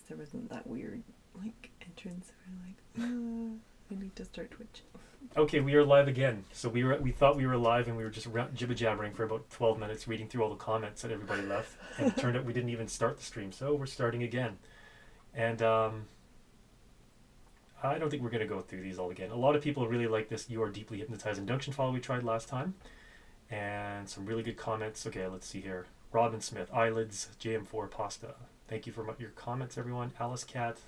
there wasn't that weird like entrance. We're like, I need to start Twitch. Okay, we are live again. So we thought we were live and we were just jibber jabbering for about 12 minutes, reading through all the comments that everybody left, and it turned out we didn't even start the stream. So we're starting again, and I don't think we're going to go through these all again. A lot of people really like this "You Are Deeply Hypnotized" induction file we tried last time, and some really good comments. Okay, let's see here. Robin Smith, eyelids, JM4 pasta. Thank you for your comments, everyone. Alice Cat,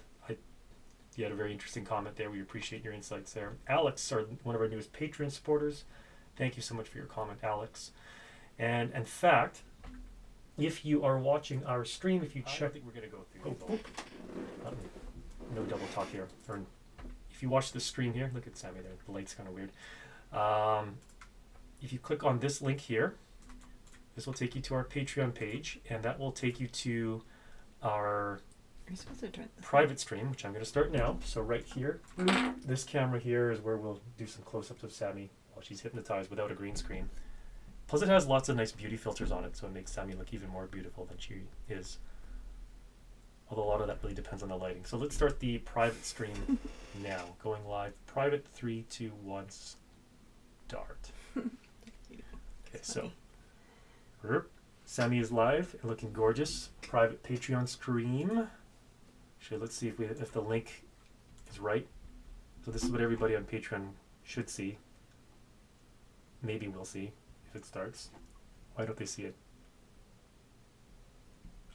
you had a very interesting comment there. We appreciate your insights there. Alex, one of our newest Patreon supporters. Thank you so much for your comment, Alex. And in fact, if you are watching our stream, if you check, I think we're going to go through. No double talk here. Or if you watch the stream here, look at Sammy there. The light's kind of weird. If you click on this link here, this will take you to our Patreon page, and that will take you to our private stream, which I'm going to start now. So right here, this camera here is where we'll do some close-ups of Sammy while she's hypnotized without a green screen. Plus it has lots of nice beauty filters on it, so it makes Sammy look even more beautiful than she is. Although a lot of that really depends on the lighting. So let's start the private stream now. Going live. Private 3, 2, 1, start. Okay, so Sammy is live and looking gorgeous. Private Patreon stream. Actually, let's see if the link is right. So this is what everybody on Patreon should see. Maybe we'll see if it starts. Why don't they see it?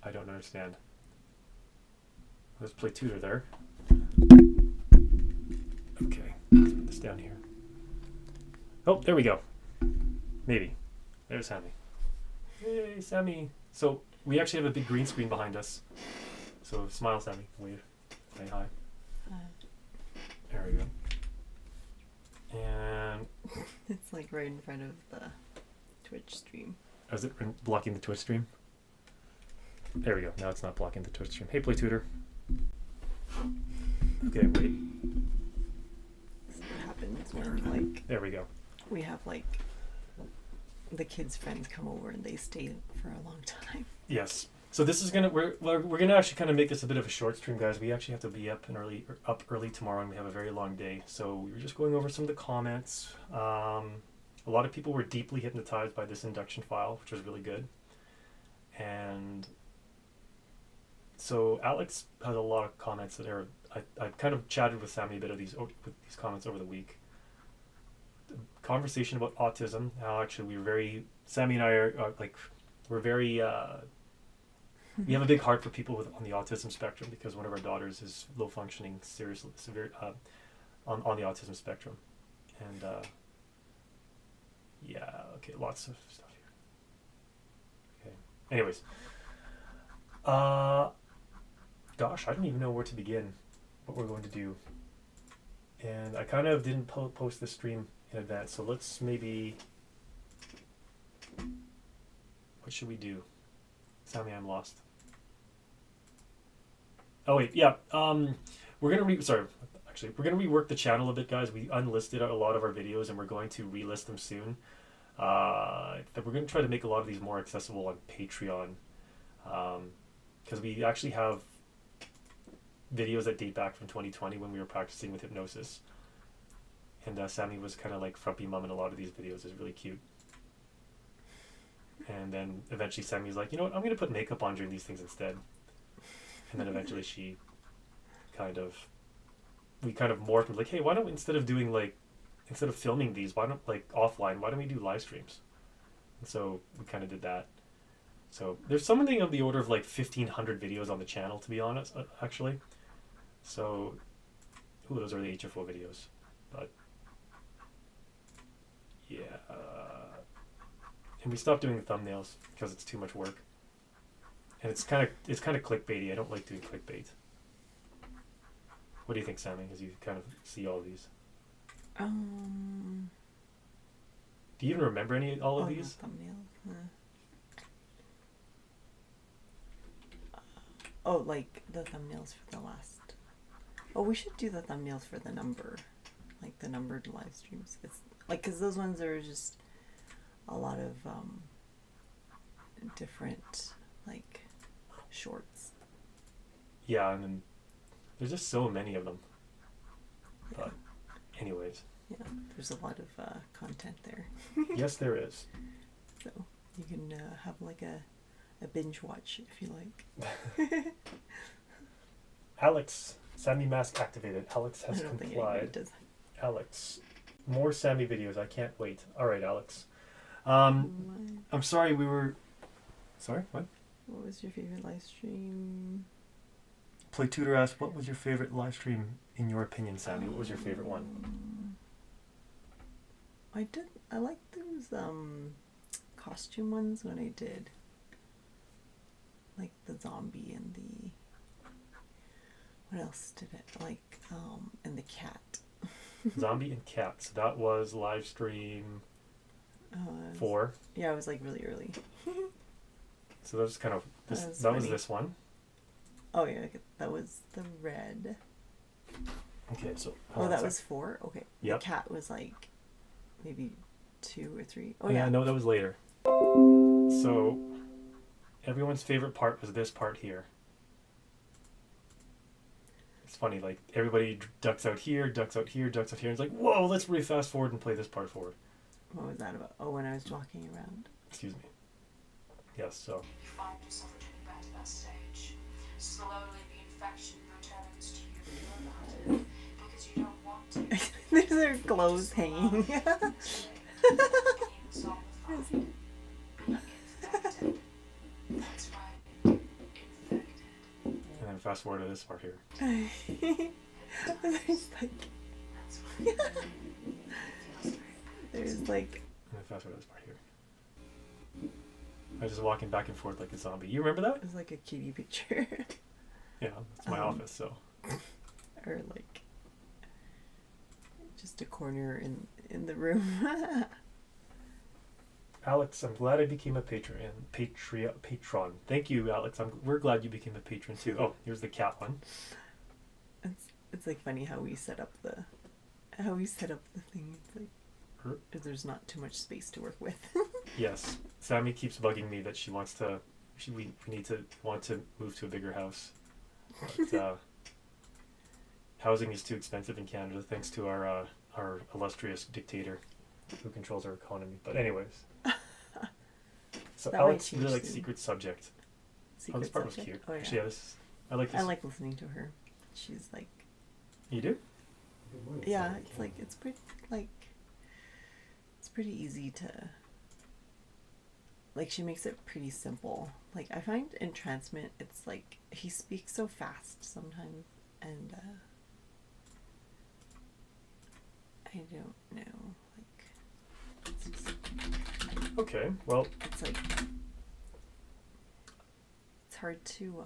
I don't understand. Let's play tutor there. Okay, let's put this down here. Oh, there we go. Maybe. There's Sammy. Hey, Sammy. So we actually have a big green screen behind us. So smile, Sammy. Wave. Say hi. Hi. There we go. And it's like right in front of the Twitch stream. Is it blocking the Twitch stream? There we go. Now it's not blocking the Twitch stream. Hey, play tutor. Okay, wait. This is what happens when like there we go. We have like the kids' friends come over and they stay for a long time. Yes. So this is we're gonna actually kind of make this a bit of a short stream, guys. We actually have to be up early tomorrow, and we have a very long day. So we were just going over some of the comments. A lot of people were deeply hypnotized by this induction file, which was really good. And so Alex has a lot of comments that are. I kind of chatted with Sammy a bit of these comments over the week. The conversation about autism. How actually Sammy and I are like we're very. We have a big heart for people on the autism spectrum because one of our daughters is low functioning, severe on the autism spectrum, and yeah, okay, lots of stuff here. Okay, anyways, gosh, I don't even know where to begin. What we're going to do, and I kind of didn't post the stream in advance, so let's maybe. What should we do? Sammy, I'm lost. Oh wait, yeah. We're gonna rework the channel a bit, guys. We unlisted a lot of our videos, and we're going to relist them soon. We're going to try to make a lot of these more accessible on Patreon, because we actually have videos that date back from 2020 when we were practicing with hypnosis, and Sammy was kind of like frumpy mum in a lot of these videos. It's really cute. And then eventually Sammy's like, you know what, I'm going to put makeup on during these things instead. And then eventually we kind of morphed and like, hey, why don't we, instead of filming these, why don't offline, why don't we do live streams? And so we kind of did that. So there's something of the order of like 1,500 videos on the channel, to be honest, actually. So, those are the HFO videos. But, yeah. And we stopped doing the thumbnails because it's too much work. And it's kind of clickbaity. I don't like doing clickbait. What do you think, Sammy, as you kind of see all of these? Do you even remember all of these? Thumbnails. Oh, like the thumbnails for the last. Oh, we should do the thumbnails for the number, like the numbered live streams. It's like because those ones are just a lot of different like shorts. Yeah, and then there's just so many of them. Yeah. But anyways. Yeah, there's a lot of content there. Yes, there is. So you can have like a binge watch if you like. Alex, Sammy mask activated. Alex I has don't think anybody complied. does. Alex, more Sammy videos. I can't wait. All right, Alex. What? I'm sorry we were. Sorry, what? What was your favorite live stream? Play Tutor asked, what was your favorite live stream in your opinion, Sammy? What was your favorite one? I liked those costume ones when I did. Like the zombie and the, what else did it like? And the cat. Zombie and cat. So that was live stream 4. Yeah, it was like really early. So that was kind of this. That was That was funny. this one. Oh yeah, that was the red. Okay, so Oh, that was 4. Okay. Yep. The cat was like maybe 2 or 3. Oh yeah, no, that was later. So everyone's favorite part was this part here. It's funny, like everybody ducks out here, ducks out here, ducks out here. And it's like, whoa, let's really fast forward and play this part forward. What was that about? Oh, when I was walking around. Excuse me. Yes, so. You find yourself returning back to that stage. Slowly the infection returns to you about it because you don't want to. There's their clothes hanging. Being infected. That's right. Infected. And then fast forward to this part here. There's like, That's right. there's like, And then fast forward to this part here. I was just walking back and forth like a zombie. You remember that? there's like a kitty picture. Yeah, it's my office, so. Or like just a corner in the room. Alex, I'm glad I became a patron. Patron. Thank you, Alex. We're glad you became a patron too. Oh, here's the cat one. It's like funny how we set up the thing. It's like there's not too much space to work with. Yes, Sammy keeps bugging me that she wants to. We want to move to a bigger house. But, housing is too expensive in Canada, thanks to our illustrious dictator, who controls our economy. But anyways, so That might Alex change really likes soon. Secret Subject. Secret This part subject. was cute. Oh yeah. Actually, yeah, I like this. I like listening to her. She's like, You do? yeah, it's like it's pretty easy to, like, she makes it pretty simple. Like, I find entrancement, it's like he speaks so fast sometimes, and I don't know, like, it's just, Okay. Well, it's like, it's hard to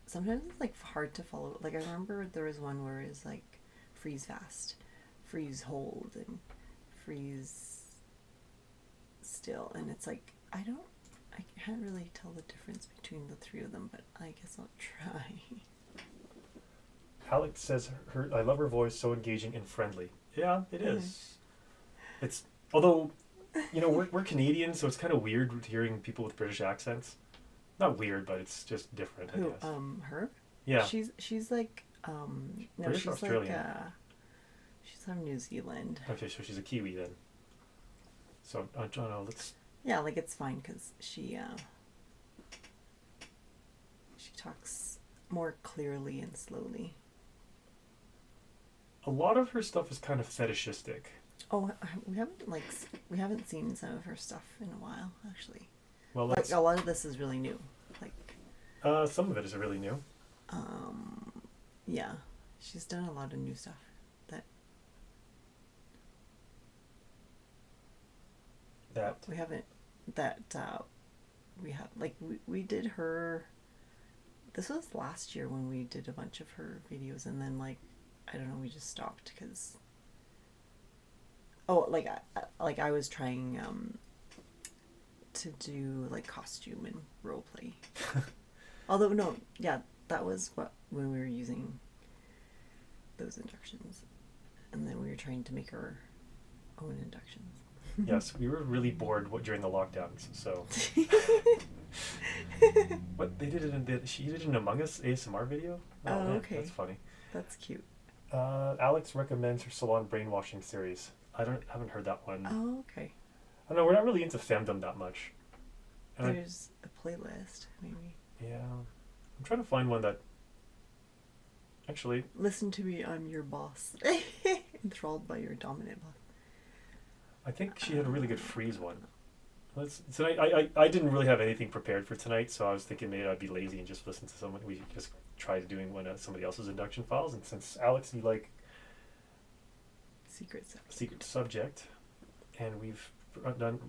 sometimes it's like hard to follow. Like, I remember there was one where it's like freeze fast, freeze hold, and freeze still, and it's like I can't really tell the difference between the 3 of them, but I guess I'll try. Alex says I love her voice, so engaging and friendly. Yeah, it is. It's although, we're Canadian, so it's kind of weird hearing people with British accents. Not weird, but it's just different, I Who? guess. Her? Yeah. She's like no, British or she's Australian? like she's from New Zealand. Okay, so she's a Kiwi then. So I don't know. Let's. Yeah, like it's fine because she talks more clearly and slowly. A lot of her stuff is kind of fetishistic. Oh, we haven't seen some of her stuff in a while, actually. Well, Like let's. a lot of this is really new. Like, Some of it is really new. yeah, she's done a lot of new stuff. That. We haven't. We did her. This was last year when we did a bunch of her videos, and then like, I don't know, we just stopped because. Oh, I was trying to do like costume and role play. Although no, yeah, that was when we were using those inductions, and then we were trying to make our own inductions. Yes, we were really bored during the lockdowns, so What they did it in she did an Among Us ASMR video. Oh, man, okay. That's funny. That's cute. Alex recommends her salon brainwashing series. Haven't heard that one. Oh, okay. I don't know. We're not really into femdom that much. And There's a playlist, maybe. yeah, I'm trying to find one that. Actually, Listen to me, I'm your boss. Enthralled by your dominant boss. I think she had a really good freeze one. Tonight, I didn't really have anything prepared for tonight, so I was thinking maybe I'd be lazy and just listen to someone. We just tried doing one of somebody else's induction files, and since Alex, you like Secret subject. secret subject, and we've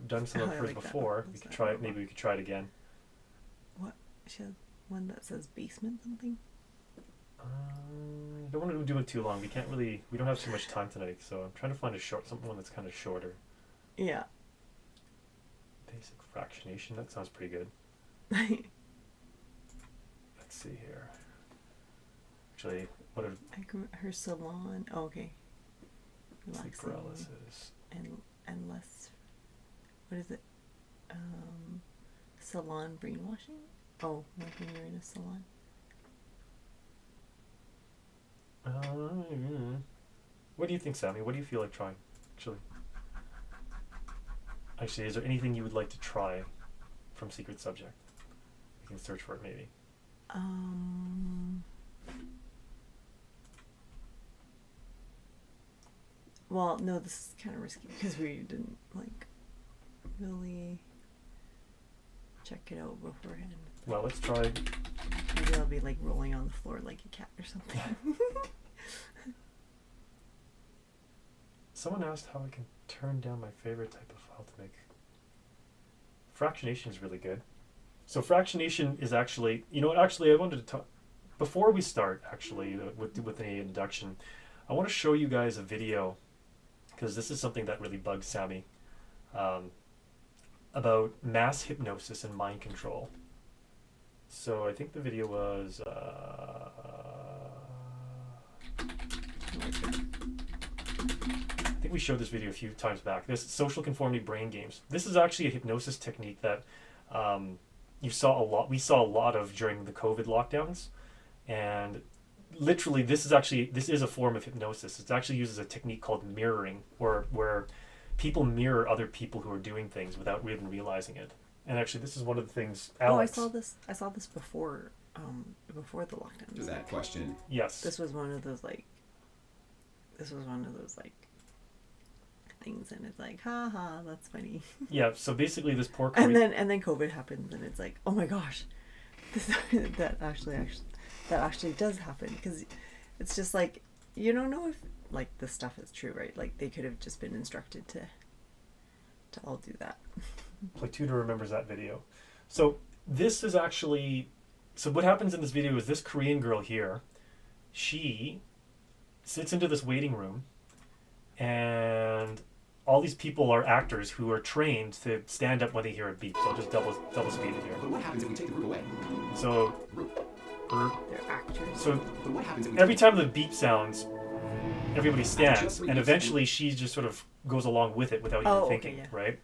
done some of I hers like that before, one. we What's could that try it. one? Maybe we could try it again. She had one that says basement something. I don't want to do it too long. We can't really. We don't have too much time tonight, so I'm trying to find one that's kind of shorter. Yeah. Basic fractionation. That sounds pretty good. Sleep Let's see here. Actually, what are her salon. Oh, okay. sleep Relaxing paralysis? and less. What is it? Salon brainwashing. Oh, like when you're in a salon. What do you think, Sammy? What do you feel like trying? Actually, is there anything you would like to try from Secret Subject? You can search for it, maybe. Well, no, this is kind of risky because we didn't like really check it out beforehand. Well, let's try. Maybe I'll be like rolling on the floor like a cat or something. Someone asked how I can turn down my favorite type of file to make. Fractionation is really good. So fractionation is actually, actually I wanted to talk, before we start actually with the induction, I want to show you guys a video, because this is something that really bugs Sammy, about mass hypnosis and mind control. So I think the video was, I think we showed this video a few times back. This social conformity brain games. This is actually a hypnosis technique that we saw a lot of during the COVID lockdowns, and literally this is a form of hypnosis. It actually uses a technique called mirroring, where people mirror other people who are doing things without even realizing it. And actually, this is one of the things. Alex, Oh, I saw this before the lockdown. To that question. Yes. This was one of those like things, and it's like, haha, that's funny. Yeah. So basically, this poor And then COVID happens, and it's like, oh my gosh, that actually does happen, because it's just like you don't know if like this stuff is true, right? Like they could have just been instructed to all do that. Platuda remembers that video. So this is actually, so what happens in this video is this Korean girl here, she sits into this waiting room, and all these people are actors who are trained to stand up when they hear a beep. So I'll just double speed it here. But what happens if we take the root away? So, They're actors. so But what happens if we every time the beep sounds, everybody stands, Just and eventually she just sort of goes along with it without even Oh, okay, thinking, yeah. right?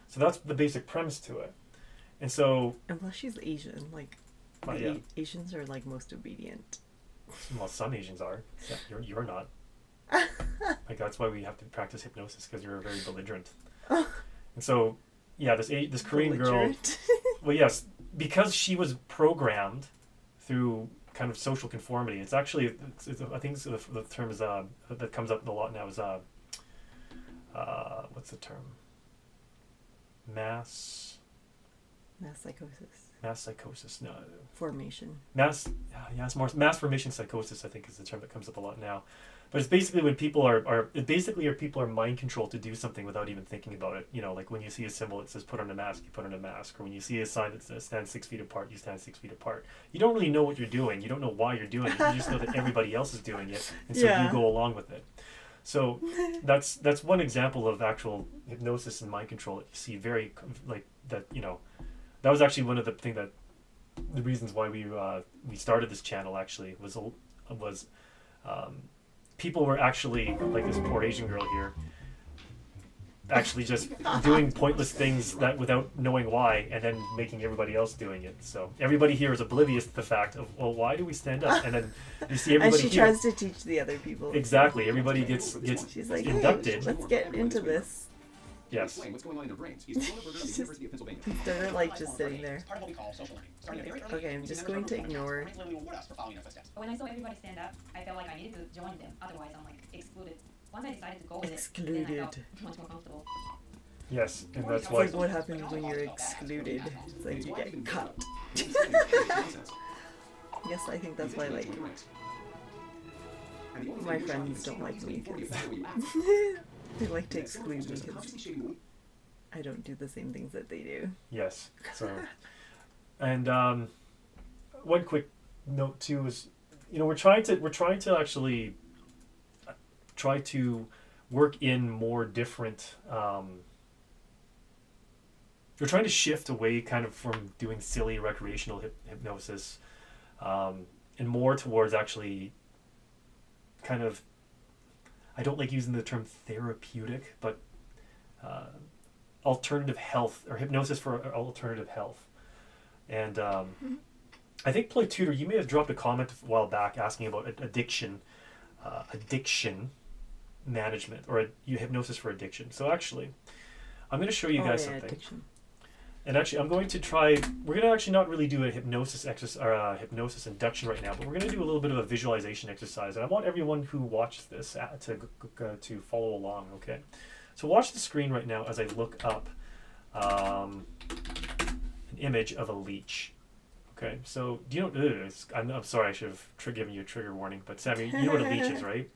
So that's the basic premise to it. And so, And plus she's Asian, like well, the yeah, Asians are like most obedient. well, some Asians are. Yeah, you're not. Like that's why we have to practice hypnosis, because you're very belligerent. And so, yeah, this Korean girl. Belligerent. Well, yes, because she was programmed through kind of social conformity. It's actually, I think the term is that comes up a lot now is what's the term? Mass psychosis. No, Formation. mass formation psychosis, I think, is the term that comes up a lot now. But it's basically when people are mind controlled to do something without even thinking about it. You know, like when you see a symbol that says put on a mask, you put on a mask. Or when you see a sign that says stand 6 feet apart, you stand 6 feet apart. You don't really know what you're doing. You don't know why you're doing it. You just know that everybody else is doing it. And so Yeah. you go along with it. So that's one example of actual hypnosis and mind control that you see very, like, that, you know, that was actually one of the reasons why we started this channel, actually, was people were actually, like this poor Asian girl here, actually just doing pointless things that without knowing why, and then making everybody else doing it. So everybody here is oblivious to the fact of, well, why do we stand up? And then you see And everybody she here. tries to teach the other people. Exactly. Everybody gets She's like, inducted. hey, let's get into this. Yes. Explain what's going on in their brains. He's a burger of the University of Pennsylvania. Instead of like just sitting there. It's part of what we call social learning. Starting very early Okay, I'm age, just and going then to there's ignore. parents literally reward us for following in their footsteps. When I saw everybody stand up, I felt like I needed to join them. Otherwise, I'm like excluded. Once I decided to go with it, then I felt much more comfortable. Yes, and that's It's why. like what happens when you're excluded. It's like you get cut. Yes, I think that's why like my friends don't like me because they like to exclude me because I don't do the same things that they do. Yes. So, and one quick note too is, we're trying to actually try to work in more different. We're trying to shift away kind of from doing silly recreational hypnosis, and more towards actually kind of. I don't like using the term therapeutic, but alternative health or hypnosis for alternative health. And I think Play Tutor, you may have dropped a comment a while back asking about addiction management or hypnosis for addiction. So actually, I'm going to show you guys something. Addiction. And actually, I'm going to try. We're going to actually not really do a hypnosis exercise or hypnosis induction right now, but we're going to do a little bit of a visualization exercise. And I want everyone who watches this to follow along. Okay, so watch the screen right now as I look up an image of a leech. Okay, so do you know? I'm sorry, I should have given you a trigger warning, but Sammy, you know what a leech is, right?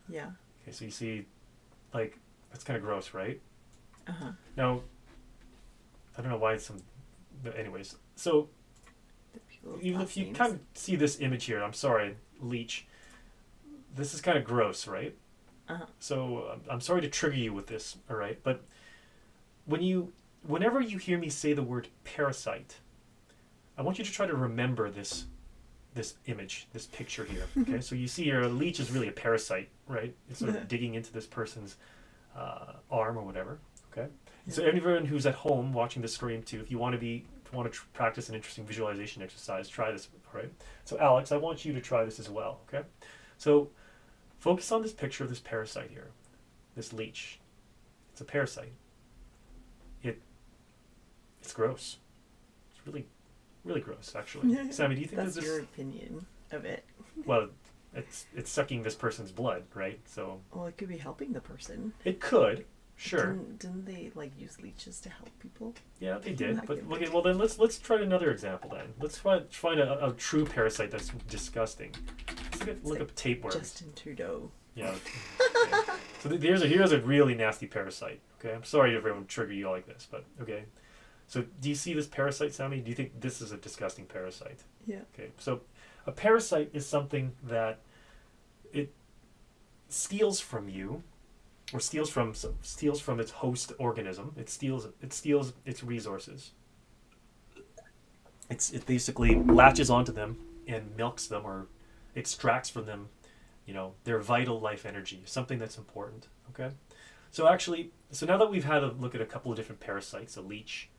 Yeah. Okay, so you see, like, that's kind of gross, right? Uh-huh. Now, I don't know why but anyways, so even if you kind of see this image here, I'm sorry, leech, this is kind of gross, right? Uh-huh. So I'm sorry to trigger you with this, all right? But whenever you hear me say the word parasite, I want you to try to remember this image, this picture here, okay? So you see here, a leech is really a parasite, right? It's sort of digging into this person's arm or whatever, okay? Yeah. So everyone who's at home watching the stream too, if you want to practice an interesting visualization exercise, try this, all right? So Alex, I want you to try this as well, okay? So focus on this picture of this parasite here, this leech. It's a parasite. It's gross. It's really, really gross, actually. Sammy, do you think that's that this? your opinion of it? Well, it's sucking this person's blood, right? So Well, it could be helping the person. it could, sure. Didn't they like use leeches to help people? Yeah, they did. Not But good. okay, well then let's try another example then. Let's find a true parasite that's disgusting. Let's look up tapeworms. Justin Trudeau. Yeah. Okay. So here's a really nasty parasite. Okay, I'm sorry if everyone trigger you like this, but okay. So do you see this parasite, Sammy? Do you think this is a disgusting parasite? Yeah. Okay, so a parasite is something that it steals from you, or steals from its host organism. It steals its resources. It basically latches onto them and milks them or extracts from them, their vital life energy, something that's important. Okay, so now that we've had a look at a couple of different parasites, a leech,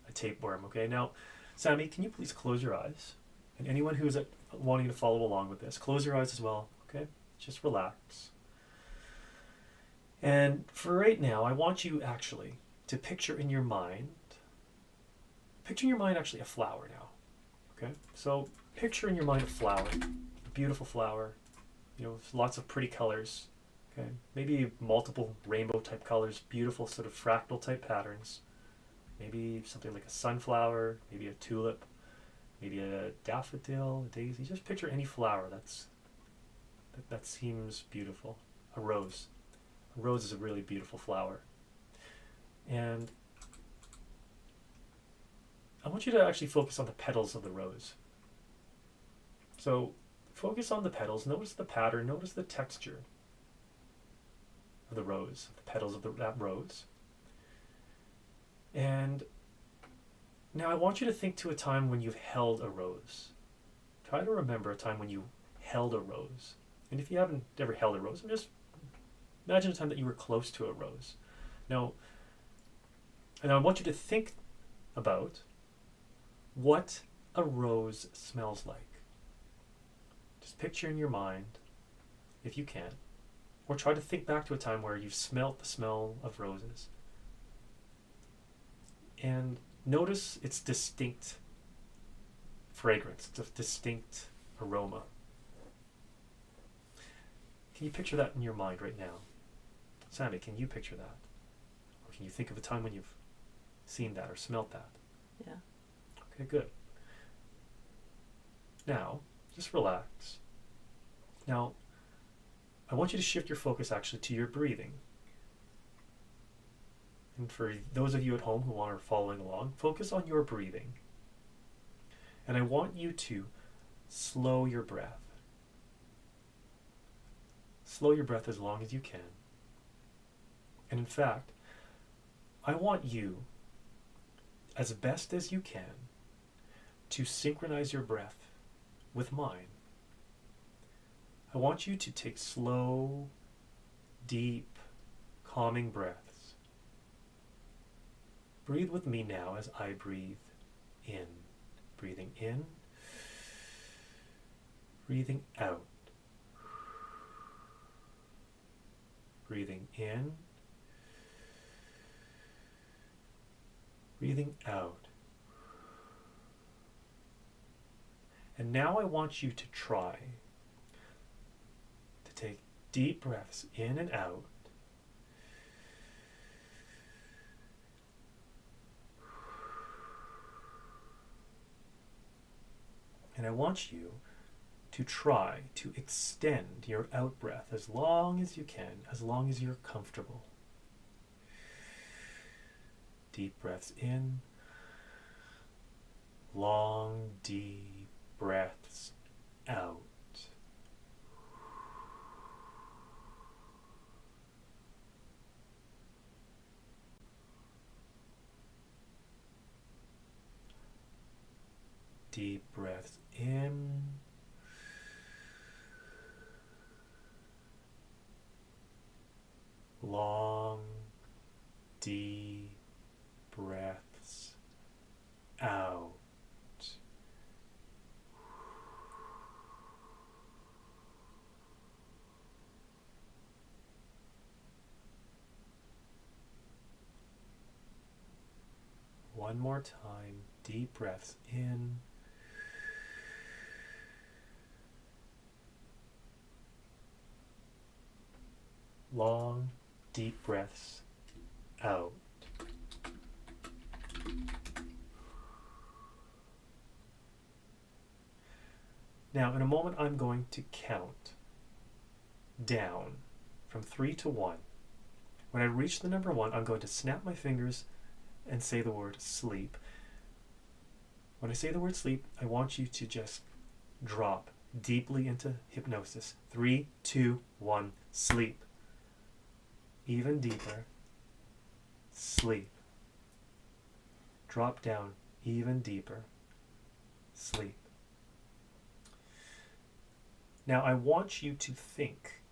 a tapeworm. Okay, now, Sammy, can you please close your eyes? And anyone who's wanting to follow along with this, close your eyes as well. Okay, just relax. And for right now, I want you actually to picture in your mind actually a flower now. Okay, so picture in your mind a flower, a beautiful flower, lots of pretty colors. Okay, maybe multiple rainbow type colors, beautiful sort of fractal type patterns. Maybe something like a sunflower, maybe a tulip, maybe a daffodil, a daisy. Just picture any flower that seems beautiful. A rose. A rose is a really beautiful flower. And I want you to actually focus on the petals of the rose. So focus on the petals, notice the pattern, notice the texture of the rose, the petals of that rose. And now I want you to think to a time when you've held a rose. Try to remember a time when you held a rose. And if you haven't ever held a rose, just imagine a time that you were close to a rose. Now, And I want you to think about what a rose smells like. Just picture in your mind, if you can, or try to think back to a time where you've smelt the smell of roses. And notice its distinct fragrance, its distinct aroma. Can you picture that in your mind right now? Sammy, can you picture that? Or can you think of a time when you've seen that or smelt that? Yeah. Okay, good. Now, just relax. Now, I want you to shift your focus actually to your breathing. And for those of you at home who are following along, focus on your breathing. And I want you to slow your breath. Slow your breath as long as you can. And in fact, I want you, as best as you can, to synchronize your breath with mine. I want you to take slow, deep, calming breaths. Breathe with me now as I breathe in. Breathing in, breathing out. Breathing in, breathing out. And now I want you to try to take deep breaths in and out. And I want you to try to extend your out breath as long as you can, as long as you're comfortable. Deep breaths in, long, deep breaths out. Deep breaths in. Long, deep breaths out. One more time, deep breaths in. Long, deep breaths out. Now, in a moment, I'm going to count down from 3 to 1. When I reach the number 1, I'm going to snap my fingers and say the word sleep. When I say the word sleep, I want you to just drop deeply into hypnosis. 3, 2, 1, sleep. Even deeper, sleep. Drop down even deeper, sleep. Now I want you to think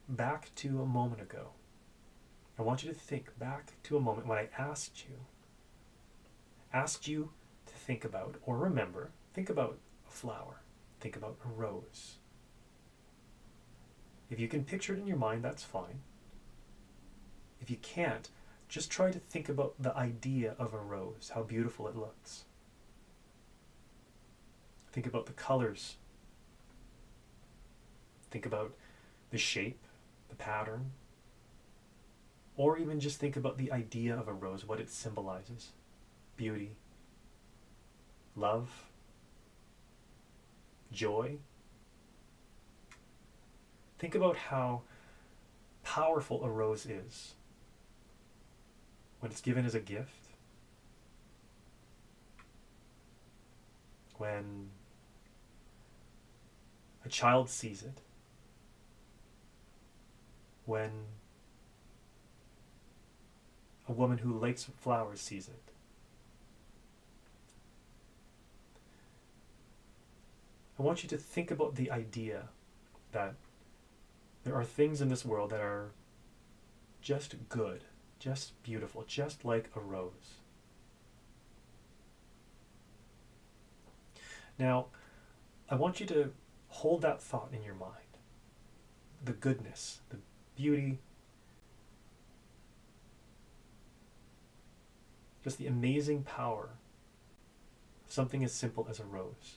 back to a moment ago. I want you to think back to a moment when I asked you to think about or remember, think about a flower, think about a rose. If you can picture it in your mind, that's fine. If you can't, just try to think about the idea of a rose, how beautiful it looks. Think about the colors. Think about the shape, the pattern. Or even just think about the idea of a rose, what it symbolizes. Beauty, love, joy. Think about how powerful a rose is when it's given as a gift, when a child sees it, when a woman who likes flowers sees it. I want you to think about the idea that there are things in this world that are just good, just beautiful, just like a rose. Now, I want you to hold that thought in your mind. The goodness, the beauty, just the amazing power of something as simple as a rose.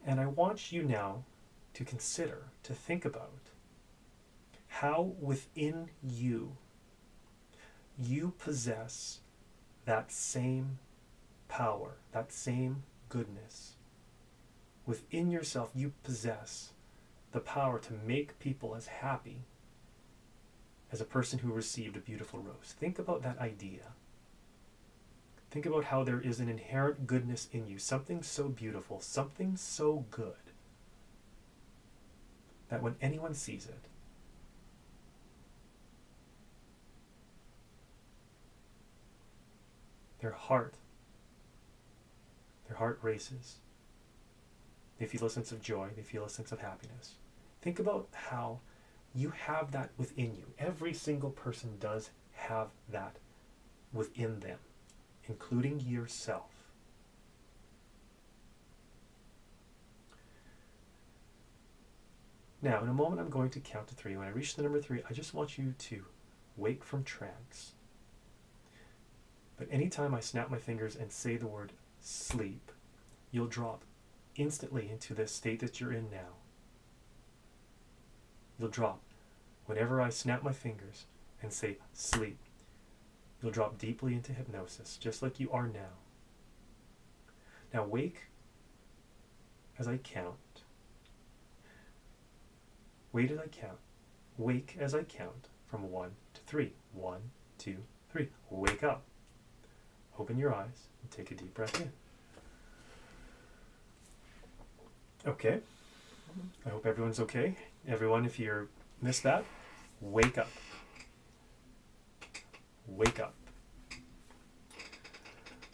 And I want you now to consider, to think about how within you possess that same power, that same goodness. Within yourself, you possess the power to make people as happy as a person who received a beautiful rose. Think about that idea. Think about how there is an inherent goodness in you, something so beautiful, something so good, that when anyone sees it, their heart races. They feel a sense of joy, they feel a sense of happiness. Think about how you have that within you. Every single person does have that within them, including yourself. Now, in a moment, I'm going to count to 3. When I reach the number 3, I just want you to wake from trance. But anytime I snap my fingers and say the word sleep, you'll drop instantly into the state that you're in now. You'll drop. Whenever I snap my fingers and say sleep, you'll drop deeply into hypnosis, just like you are now. Now wake as I count. Wait as I count. Wake as I count from 1 to 3. 1, 2, 3. Wake up. Open your eyes and take a deep breath in. Okay. I hope everyone's okay. Everyone, if you missed that, wake up. Wake up.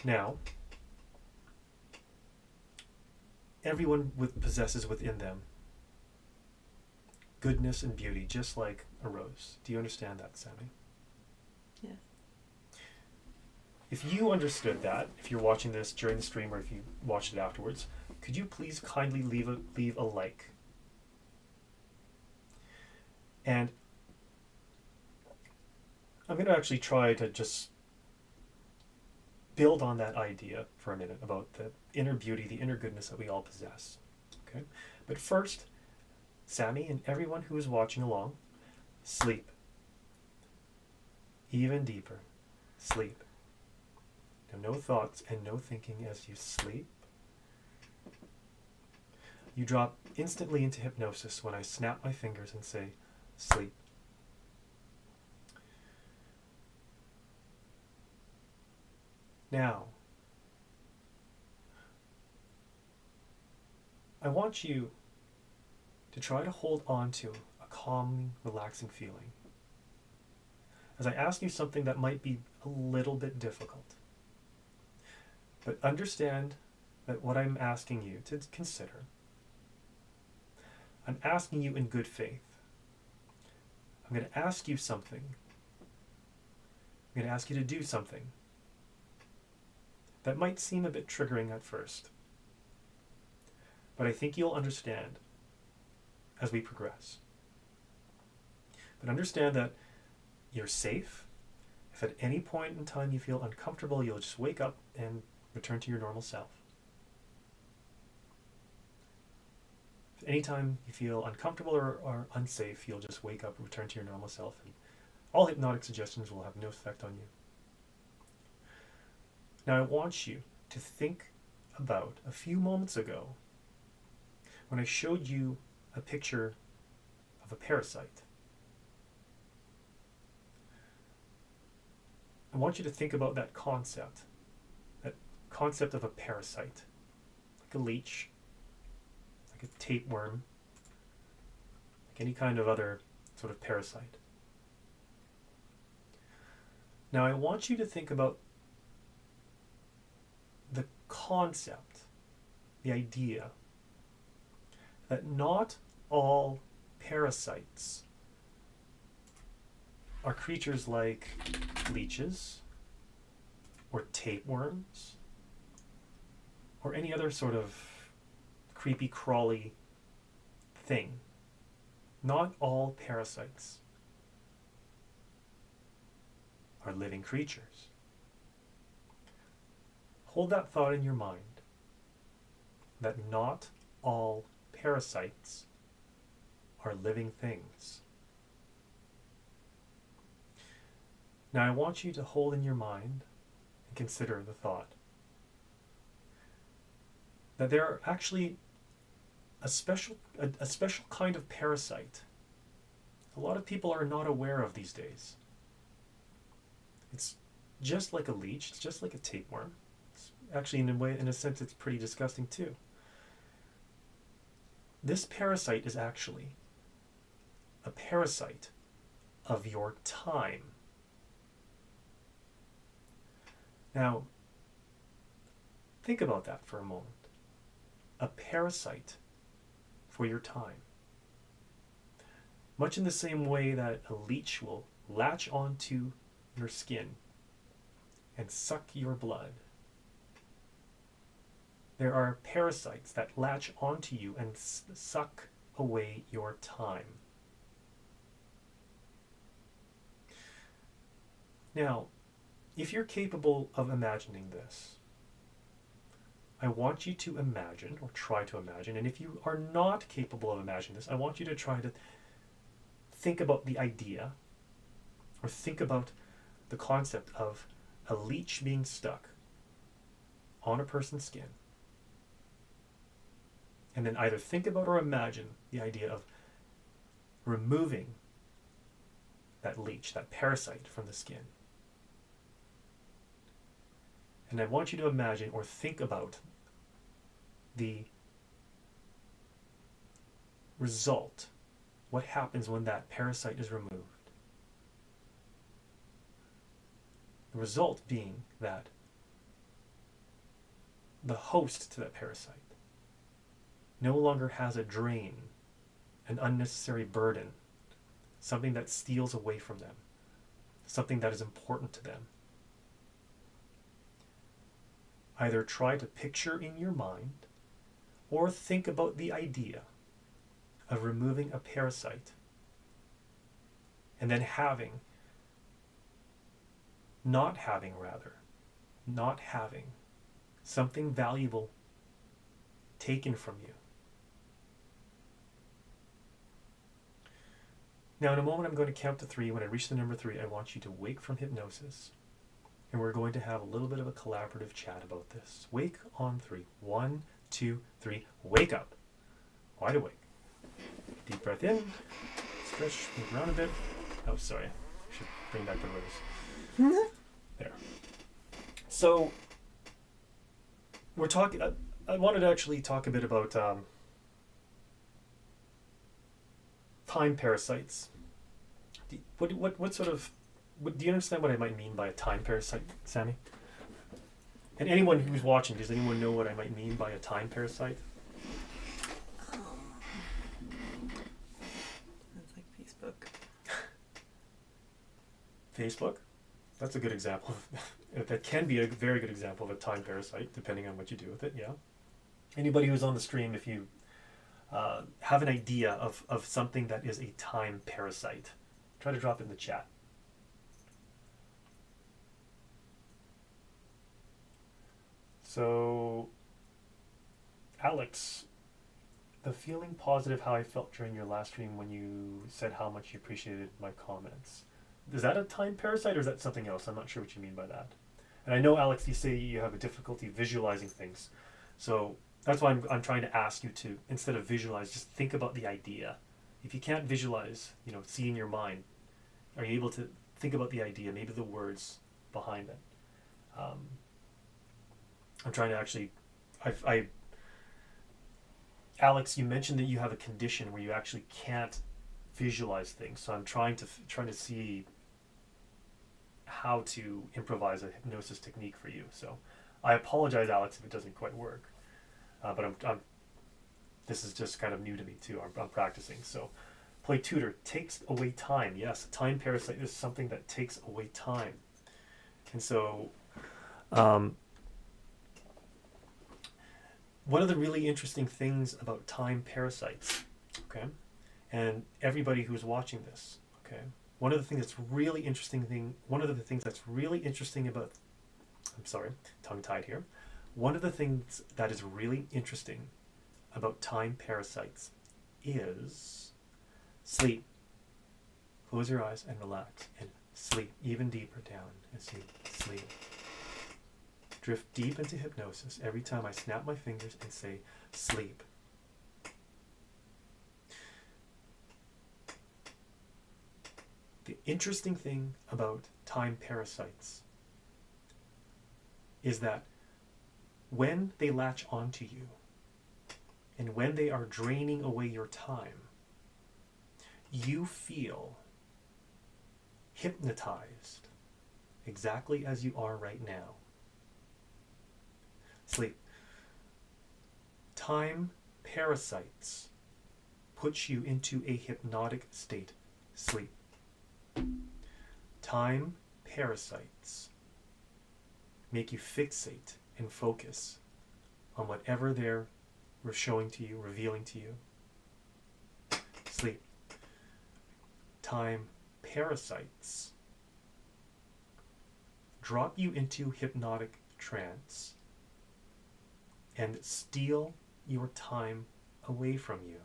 Now, everyone possesses within them goodness and beauty, just like a rose. Do you understand that, Sammy? Yes. If you understood that, if you're watching this during the stream or if you watched it afterwards, could you please kindly leave a like? And I'm going to actually try to just build on that idea for a minute about the inner beauty, the inner goodness that we all possess. Okay? But first, Sammy and everyone who is watching along, sleep. Even deeper. Sleep. Now, no thoughts and no thinking as you sleep. You drop instantly into hypnosis when I snap my fingers and say, sleep. Now, I want you to try to hold on to a calming, relaxing feeling as I ask you something that might be a little bit difficult. But understand that what I'm asking you to consider, I'm asking you in good faith. I'm going to ask you something. I'm going to ask you to do something that might seem a bit triggering at first. But I think you'll understand as we progress. But understand that you're safe. If at any point in time you feel uncomfortable, you'll just wake up and return to your normal self. If anytime you feel uncomfortable or unsafe, you'll just wake up and return to your normal self. And all hypnotic suggestions will have no effect on you. Now I want you to think about a few moments ago when I showed you a picture of a parasite. I want you to think about that concept of a parasite, like a leech, like a tapeworm, like any kind of other sort of parasite. Now I want you to think about the concept, the idea that not all parasites are creatures like leeches or tapeworms or any other sort of creepy crawly thing. Not all parasites are living creatures. Hold that thought in your mind, that not all parasites are living things. Now I want you to hold in your mind and consider the thought that there are actually a special kind of parasite a lot of people are not aware of these days. It's just like a leech, it's just like a tapeworm. It's actually, in a sense, it's pretty disgusting too. This parasite is actually a parasite of your time. Now, think about that for a moment. A parasite for your time. Much in the same way that a leech will latch onto your skin and suck your blood. There are parasites that latch onto you and suck away your time. Now, if you're capable of imagining this, I want you to imagine, or try to imagine, and if you are not capable of imagining this, I want you to try to think about the idea, or think about the concept of a leech being stuck on a person's skin. And then either think about or imagine the idea of removing that leech, that parasite from the skin. And I want you to imagine or think about the result. What happens when that parasite is removed? The result being that the host to that parasite no longer has a drain, an unnecessary burden, something that steals away from them, something that is important to them. Either try to picture in your mind or think about the idea of removing a parasite and then not having something valuable taken from you. Now in a moment I'm going to count to 3. When I reach the number 3, I want you to wake from hypnosis. And we're going to have a little bit of a collaborative chat about this. Wake on 3. 1, 2, 3. Wake up. Wide awake. Deep breath in. Stretch. Move around a bit. Oh, sorry. I should bring back the rose. There. So, we're talking... I wanted to actually talk a bit about time parasites. What sort of... do you understand what I might mean by a time parasite, Sammy? And anyone who's watching, does anyone know what I might mean by a time parasite? That's like Facebook. Facebook? That's a good example. That can be a very good example of a time parasite, depending on what you do with it, yeah. Anybody who's on the stream, if you have an idea of something that is a time parasite, try to drop it in the chat. So, Alex, the feeling positive how I felt during your last stream when you said how much you appreciated my comments. Is that a time parasite or is that something else? I'm not sure what you mean by that. And I know, Alex, you say you have a difficulty visualizing things. So that's why I'm trying to ask you to, instead of visualize, just think about the idea. If you can't visualize, see in your mind, are you able to think about the idea, maybe the words behind it? I'm trying to actually, Alex, you mentioned that you have a condition where you actually can't visualize things. So I'm trying to see how to improvise a hypnosis technique for you. So I apologize, Alex, if it doesn't quite work. But I'm this is just kind of new to me too. I'm practicing. So Play tutor takes away time. Yes, time parasite is something that takes away time. And so one of the really interesting things about time parasites, okay, and everybody who's watching this, okay, one of the things that's really interesting about, I'm sorry, tongue-tied here. One of the things that is really interesting about time parasites is sleep. Close your eyes and relax and sleep even deeper down and sleep. Drift deep into hypnosis every time I snap my fingers and say sleep. The interesting thing about time parasites is that when they latch onto you and when they are draining away your time, you feel hypnotized exactly as you are right now. Sleep. Time parasites put you into a hypnotic state. Sleep. Time parasites make you fixate and focus on whatever they're showing to you, revealing to you. Sleep. Time parasites drop you into hypnotic trance and steal your time away from you.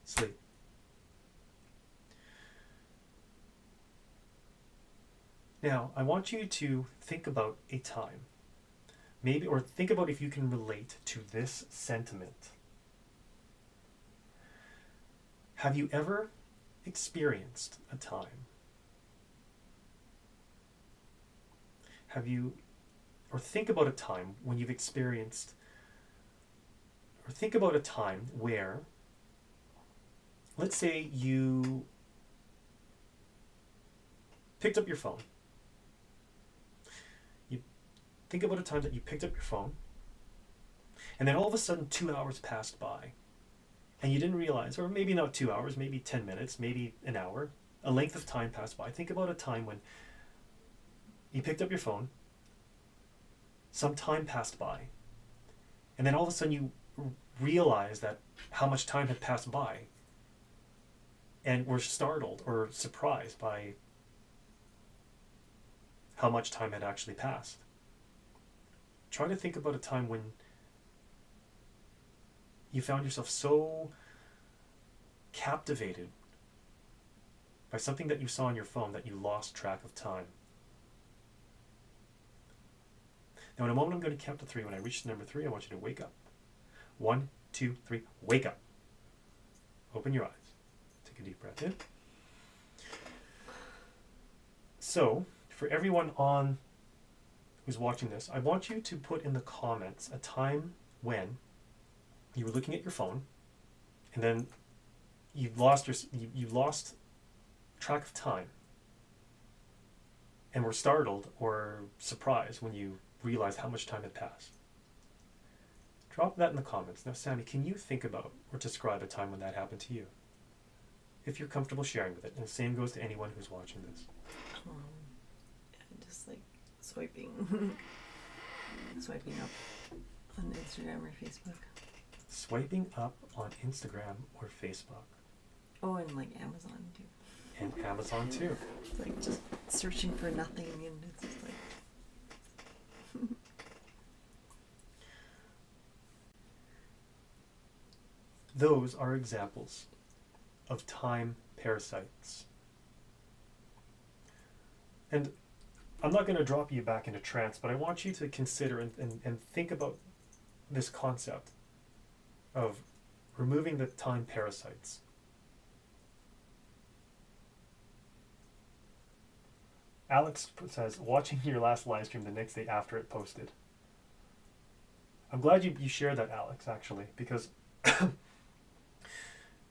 Sleep. Now, I want you to think about a time, maybe, or think about if you can relate to this sentiment. Have you ever experienced a time? Or think about a time when you've experienced, or think about a time where, let's say you picked up your phone. Think about a time that you picked up your phone, and then all of a sudden 2 hours passed by, and you didn't realize, or maybe not 2 hours, maybe 10 minutes, maybe an hour, a length of time passed by. Think about a time when you picked up your phone, some time passed by, and then all of a sudden you realize that how much time had passed by, and were startled or surprised by how much time had actually passed. Try to think about a time when you found yourself so captivated by something that you saw on your phone that you lost track of time. Now in a moment I'm going to count to 3. When I reach number 3, I want you to wake up. 1, 2, 3, wake up. Open your eyes. Take a deep breath in. So, for everyone who's watching this, I want you to put in the comments a time when you were looking at your phone and then you lost track of time and were startled or surprised when you realized how much time had passed. Drop that in the comments. Now, Sammy, can you think about or describe a time when that happened to you? If you're comfortable sharing with it. And the same goes to anyone who's watching this. Just like swiping up on Instagram or Facebook. Swiping up on Instagram or Facebook. Oh, and like Amazon too. And Amazon too. It's like just searching for nothing, and it's just like. Those are examples of time parasites. And I'm not going to drop you back into trance, but I want you to consider and think about this concept of removing the time parasites. Alex says, watching your last live stream the next day after it posted. I'm glad you shared that, Alex, actually, because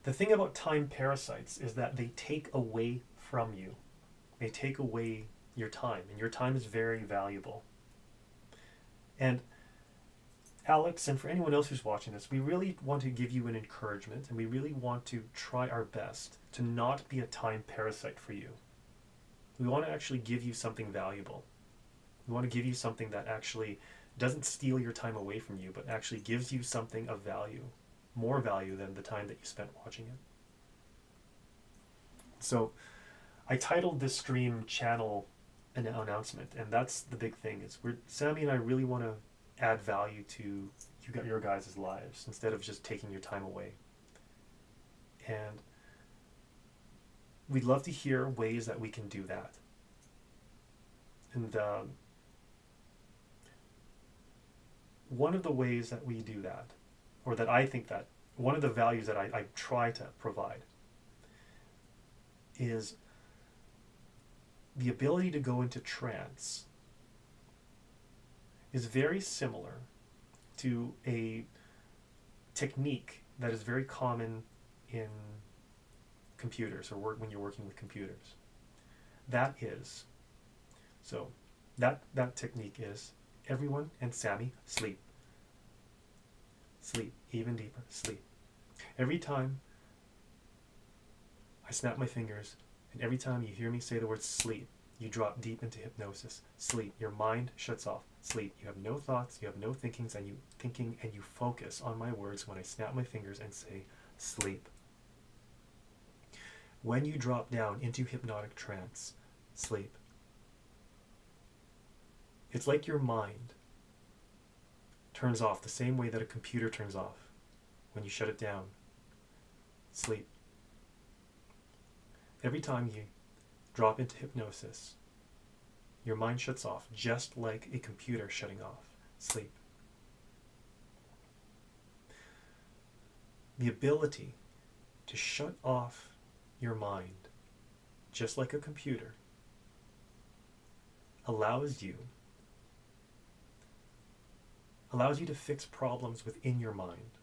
the thing about time parasites is that they take away from you. They take away your time, and your time is very valuable. And Alex, and for anyone else who's watching this, we really want to give you an encouragement, and we really want to try our best to not be a time parasite for you. We want to actually give you something valuable. We want to give you something that actually doesn't steal your time away from you, but actually gives you something of value, more value than the time that you spent watching it. So I titled this stream Channel an Announcement, and that's the big thing, is Sammy and I really want to add value to your guys' lives instead of just taking your time away. And we'd love to hear ways that we can do that. And one of the ways that we do that, or that I think that, one of the values that I try to provide is the ability to go into trance is very similar to a technique that is very common in computers, or when you're working with computers. That technique is everyone and Sammy sleep. Sleep, even deeper, sleep. Every time I snap my fingers, and every time you hear me say the word sleep, you drop deep into hypnosis. Sleep. Your mind shuts off. Sleep. You have no thoughts, you have no thinkings, and you focus on my words when I snap my fingers and say sleep. When you drop down into hypnotic trance, sleep. It's like your mind turns off the same way that a computer turns off when you shut it down. Sleep. Every time you drop into hypnosis, your mind shuts off, just like a computer shutting off. Sleep. The ability to shut off your mind, just like a computer, allows you to fix problems within your mind.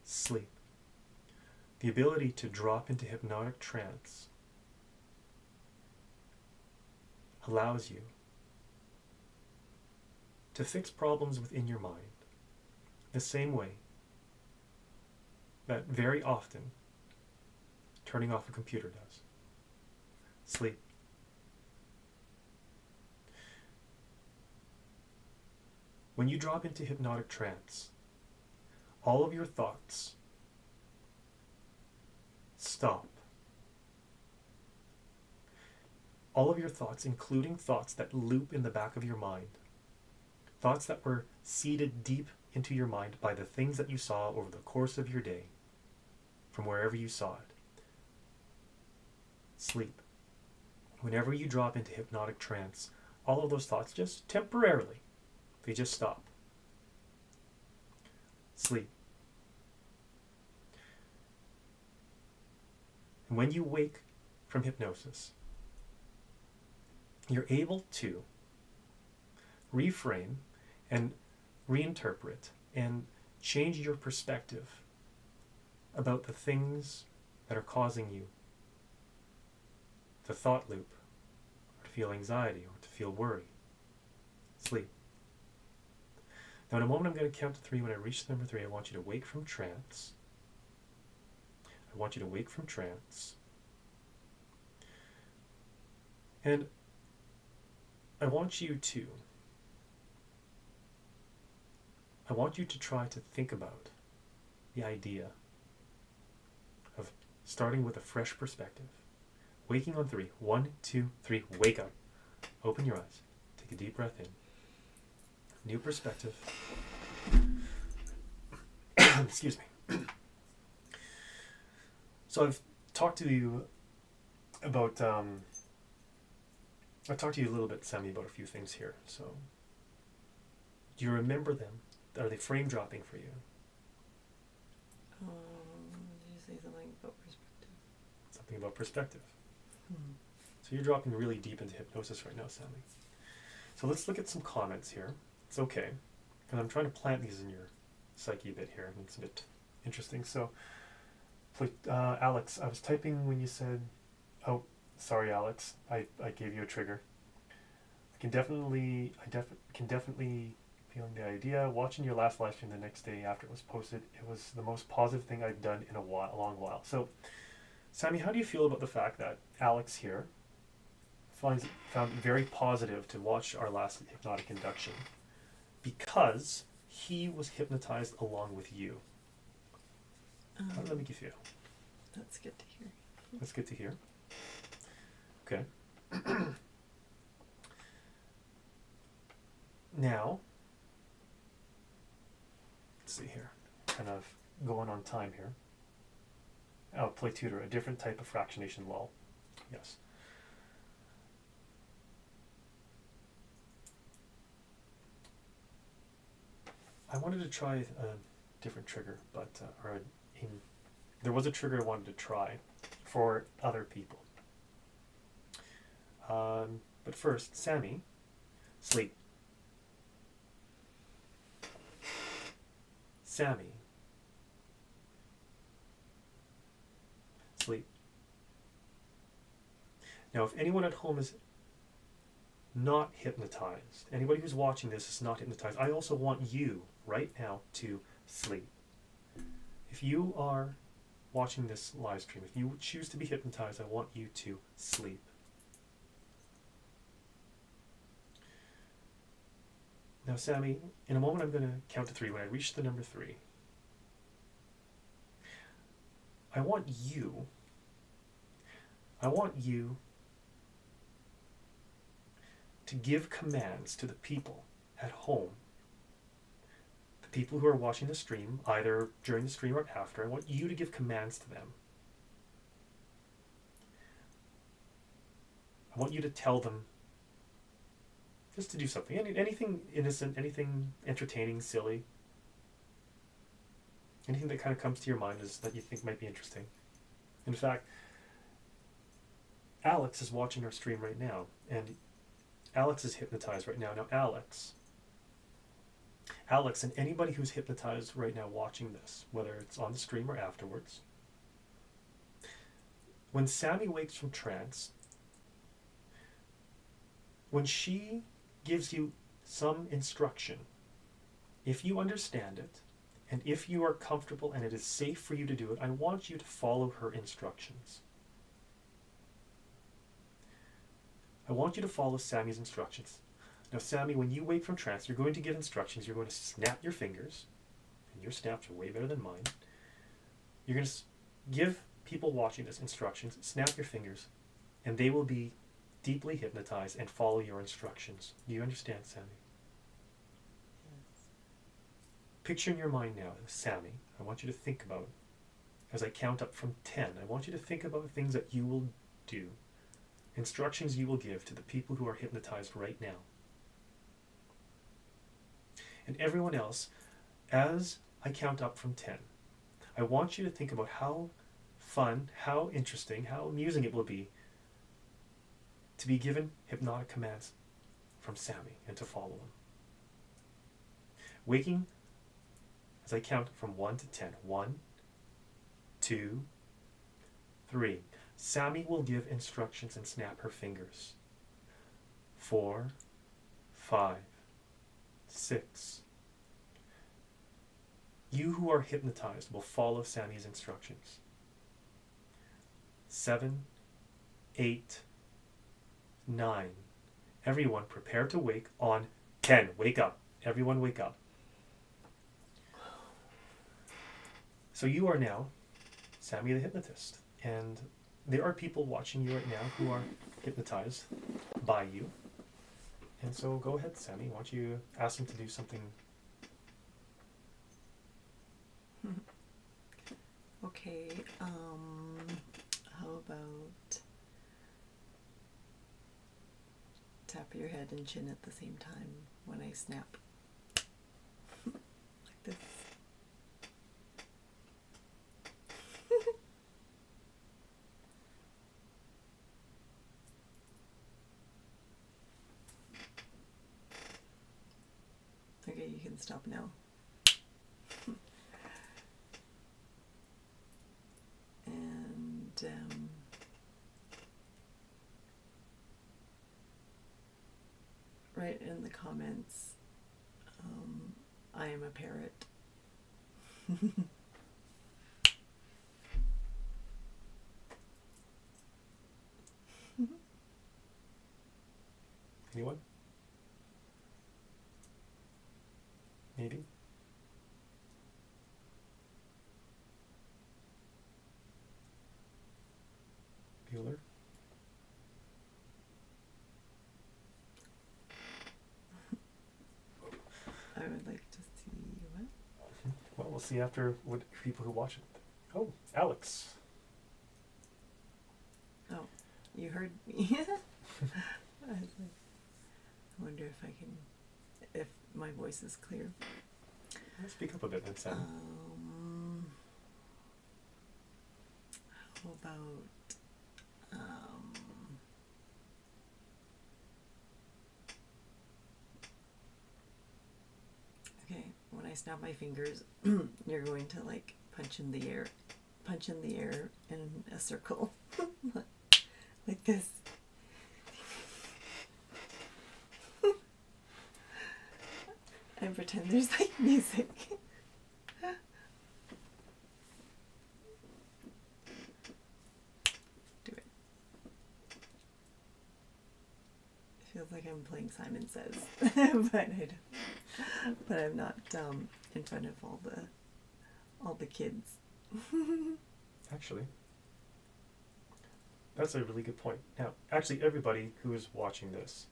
Sleep. The ability to drop into hypnotic trance allows you to fix problems within your mind the same way that very often turning off a computer does. Sleep. When you drop into hypnotic trance, all of your thoughts stop. All of your thoughts, including thoughts that loop in the back of your mind, thoughts that were seeded deep into your mind by the things that you saw over the course of your day, from wherever you saw it. Sleep. Whenever you drop into hypnotic trance, all of those thoughts just temporarily, they just stop. Sleep. And when you wake from hypnosis, you're able to reframe and reinterpret and change your perspective about the things that are causing you to thought loop, or to feel anxiety, or to feel worry. Sleep. Now in a moment I'm going to count to 3. When I reach number 3, I want you to wake from trance. I want you to wake from trance. And I want you to try to think about the idea of starting with a fresh perspective. Waking on 3. 1, 2, 3. Wake up. Open your eyes. Take a deep breath in. New perspective. Excuse me. So I've talked to you about, I talked to you a little bit, Sammy, about a few things here. So, do you remember them? Are they frame dropping for you? Did you say something about perspective? Something about perspective. So you're dropping really deep into hypnosis right now, Sammy. So let's look at some comments here. It's okay, because I'm trying to plant these in your psyche a bit here, and it's a bit interesting. So, Alex, I was typing when you said, oh, sorry, Alex, I gave you a trigger. can definitely feeling the idea. Watching your last live stream the next day after it was posted, it was the most positive thing I've done in a long while. So, Sammy, how do you feel about the fact that Alex here found it very positive to watch our last hypnotic induction because he was hypnotized along with you? How does that make you feel? That's good to hear. That's good to hear. Okay. Now, let's see here. Kind of going on time here. Oh, play tutor, a different type of fractionation lull. Yes. I wanted to try a different trigger, but there was a trigger I wanted to try for other people. But first, Sammy, sleep. Sammy, sleep. Now, if anyone at home is not hypnotized, anybody who's watching this is not hypnotized, I also want you right now to sleep. If you are watching this live stream, if you choose to be hypnotized, I want you to sleep. Now, Sammy, in a moment I'm going to count to 3. When I reach the number 3, I want you to give commands to the people at home, the people who are watching the stream, either during the stream or after. I want you to give commands to them. I want you to tell them just to do something, anything innocent, anything entertaining, silly, anything that kind of comes to your mind is that you think might be interesting. In fact, Alex is watching our stream right now, and Alex is hypnotized right now. Now, Alex, and anybody who's hypnotized right now watching this, whether it's on the stream or afterwards, when Sammy wakes from trance, when she gives you some instruction, if you understand it, and if you are comfortable and it is safe for you to do it, I want you to follow her instructions. I want you to follow Sammy's instructions. Now, Sammy, when you wake from trance, you're going to give instructions. You're going to snap your fingers, and your snaps are way better than mine. You're going to give people watching this instructions, snap your fingers, and they will be deeply hypnotized and follow your instructions. Do you understand, Sammy? Yes. Picture in your mind now, Sammy, I want you to think about, as I count up from 10, I want you to think about things that you will do, instructions you will give to the people who are hypnotized right now. And everyone else, as I count up from 10, I want you to think about how fun, how interesting, how amusing it will be to be given hypnotic commands from Sammy and to follow them. Waking as I count from 1 to 10. 1, 2, 3. Sammy will give instructions and snap her fingers. 4, 5, 6. You who are hypnotized will follow Sammy's instructions. 7, 8, 9. Everyone prepare to wake on 10. Wake up. Everyone wake up. So you are now Sammy the hypnotist. And there are people watching you right now who are hypnotized by you. And so go ahead, Sammy. Why don't you ask them to do something? Okay, how about tap your head and chin at the same time when I snap? Like this. Okay, you can stop now. And write in the comments, I am a parrot. Anyone? Maybe? Bueller? I would like to see what? Well, we'll see after what people who watch it. Oh, Alex. Oh, you heard me. I was like, I wonder if I can, if my voice is clear. Let's speak up a bit then, Sam. How about, okay, when I snap my fingers, you're going to like punch in the air in a circle, like this. And pretend there's like music. Do it. Feels like I'm playing Simon Says, but I'm not in front of all the kids. Actually, that's a really good point. Now, actually, everybody who is watching this,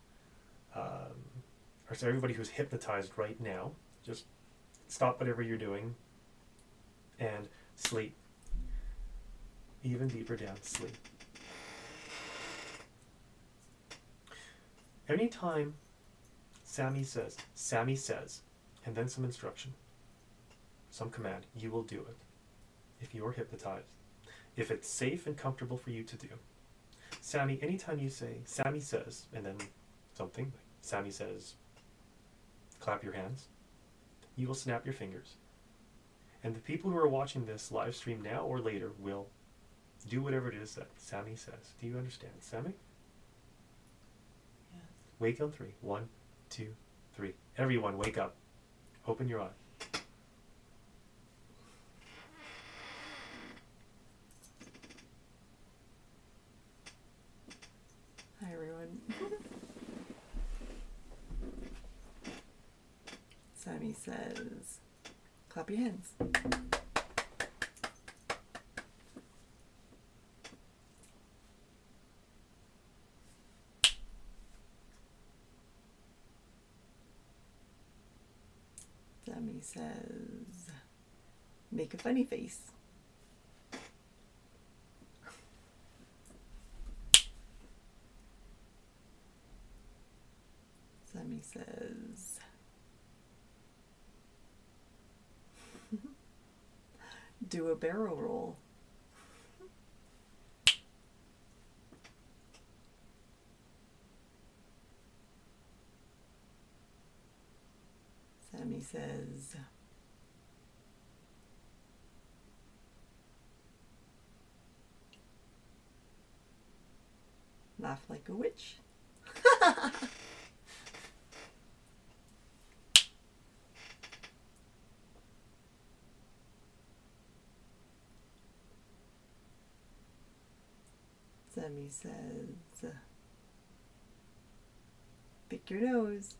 or sorry, everybody who's hypnotized right now, just stop whatever you're doing and sleep. Even deeper down, sleep. Anytime Sammy says, and then some instruction, some command, you will do it. If you are hypnotized, if it's safe and comfortable for you to do. Sammy, anytime you say, Sammy says, and then something, like Sammy says, clap your hands, you will snap your fingers. And the people who are watching this live stream now or later will do whatever it is that Sammy says. Do you understand? Sammy? Yes. Wake on 3. 1, 2, 3. Everyone, wake up. Open your eye. Hi, everyone. Sammy says, clap your hands. Sammy says, make a funny face. Sammy says, do a barrel roll. Sammy says, laugh like a witch. Sammy says, pick your nose.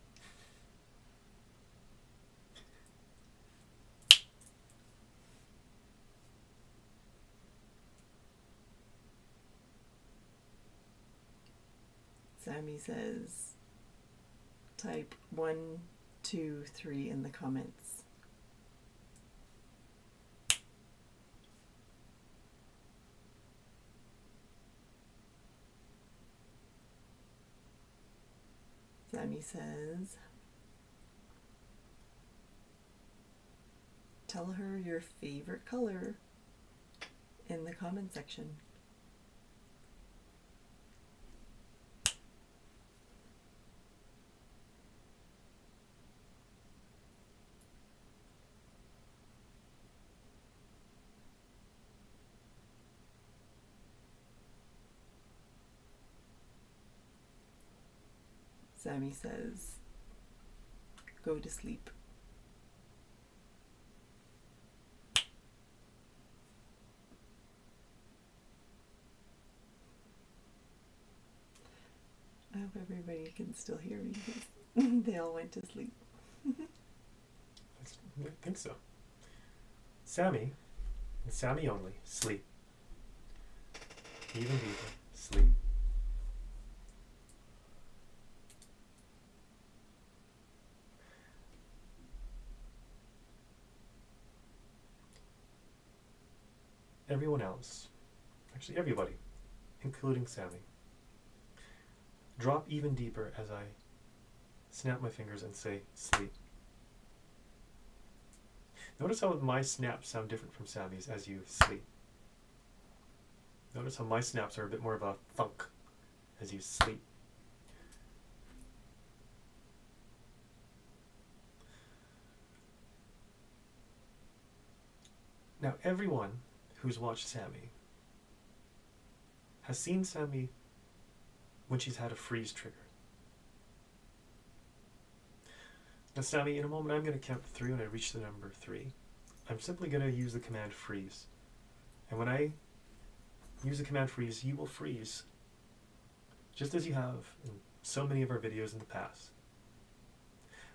Sammy says, type 1, 2, 3 in the comments. Sammy says, tell her your favorite color in the comment section. Sammy says, go to sleep. I hope everybody can still hear me because they all went to sleep. I think so. Sammy, and Sammy only, sleep. Even deeper, sleep. Everyone else, actually everybody, including Sammy, drop even deeper as I snap my fingers and say sleep. Notice how my snaps sound different from Sammy's as you sleep. Notice how my snaps are a bit more of a thunk as you sleep. Now everyone who's watched Sammy has seen Sammy when she's had a freeze trigger. Now Sammy, in a moment I'm going to count to 3. When I reach the number 3, I'm simply going to use the command freeze. And when I use the command freeze, you will freeze, just as you have in so many of our videos in the past.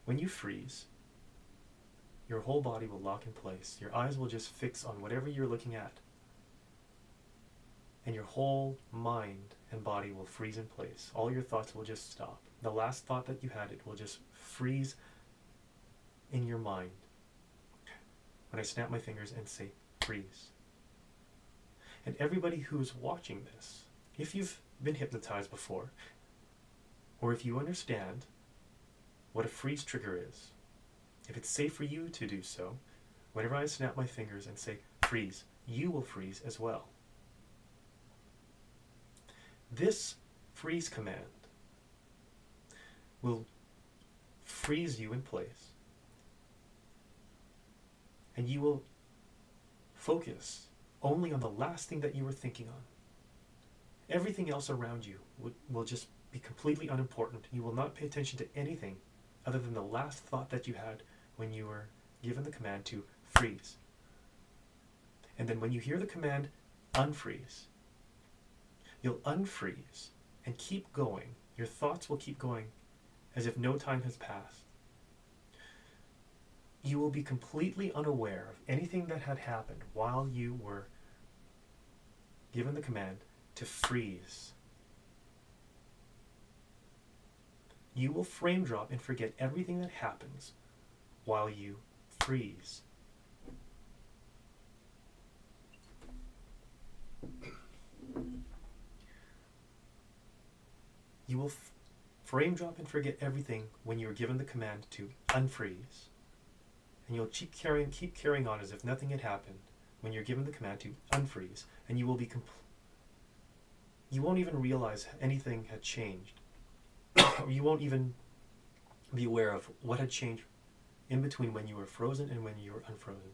When you freeze, your whole body will lock in place. Your eyes will just fix on whatever you're looking at. And your whole mind and body will freeze in place. All your thoughts will just stop. The last thought that you had, it will just freeze in your mind when I snap my fingers and say freeze. And everybody who's watching this, if you've been hypnotized before, or if you understand what a freeze trigger is, if it's safe for you to do so, whenever I snap my fingers and say freeze, you will freeze as well. This freeze command will freeze you in place, and you will focus only on the last thing that you were thinking on. Everything else around you will just be completely unimportant. You will not pay attention to anything other than the last thought that you had when you were given the command to freeze. And then when you hear the command unfreeze, you'll unfreeze and keep going. Your thoughts will keep going as if no time has passed. You will be completely unaware of anything that had happened while you were given the command to freeze. You will frame drop and forget everything that happens while you freeze. You will frame drop and forget everything when you are given the command to unfreeze. And you'll keep carrying on as if nothing had happened when you're given the command to unfreeze. And you will be you won't even realize anything had changed. You won't even be aware of what had changed in between when you were frozen and when you were unfrozen.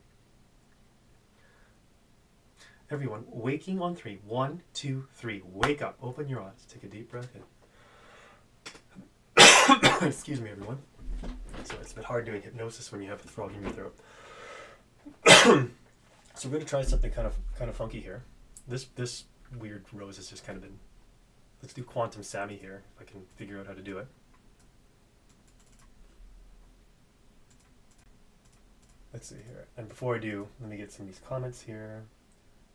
Everyone, waking on 3. 1, 2, 3. Wake up. Open your eyes. Take a deep breath in. Excuse me, everyone. So it's a bit hard doing hypnosis when you have a frog in your throat. So we're going to try something kind of funky here. This weird rose has just kind of been. Let's do Quantum Sammy here, if I can figure out how to do it. Let's see here. And before I do, let me get some of these comments here.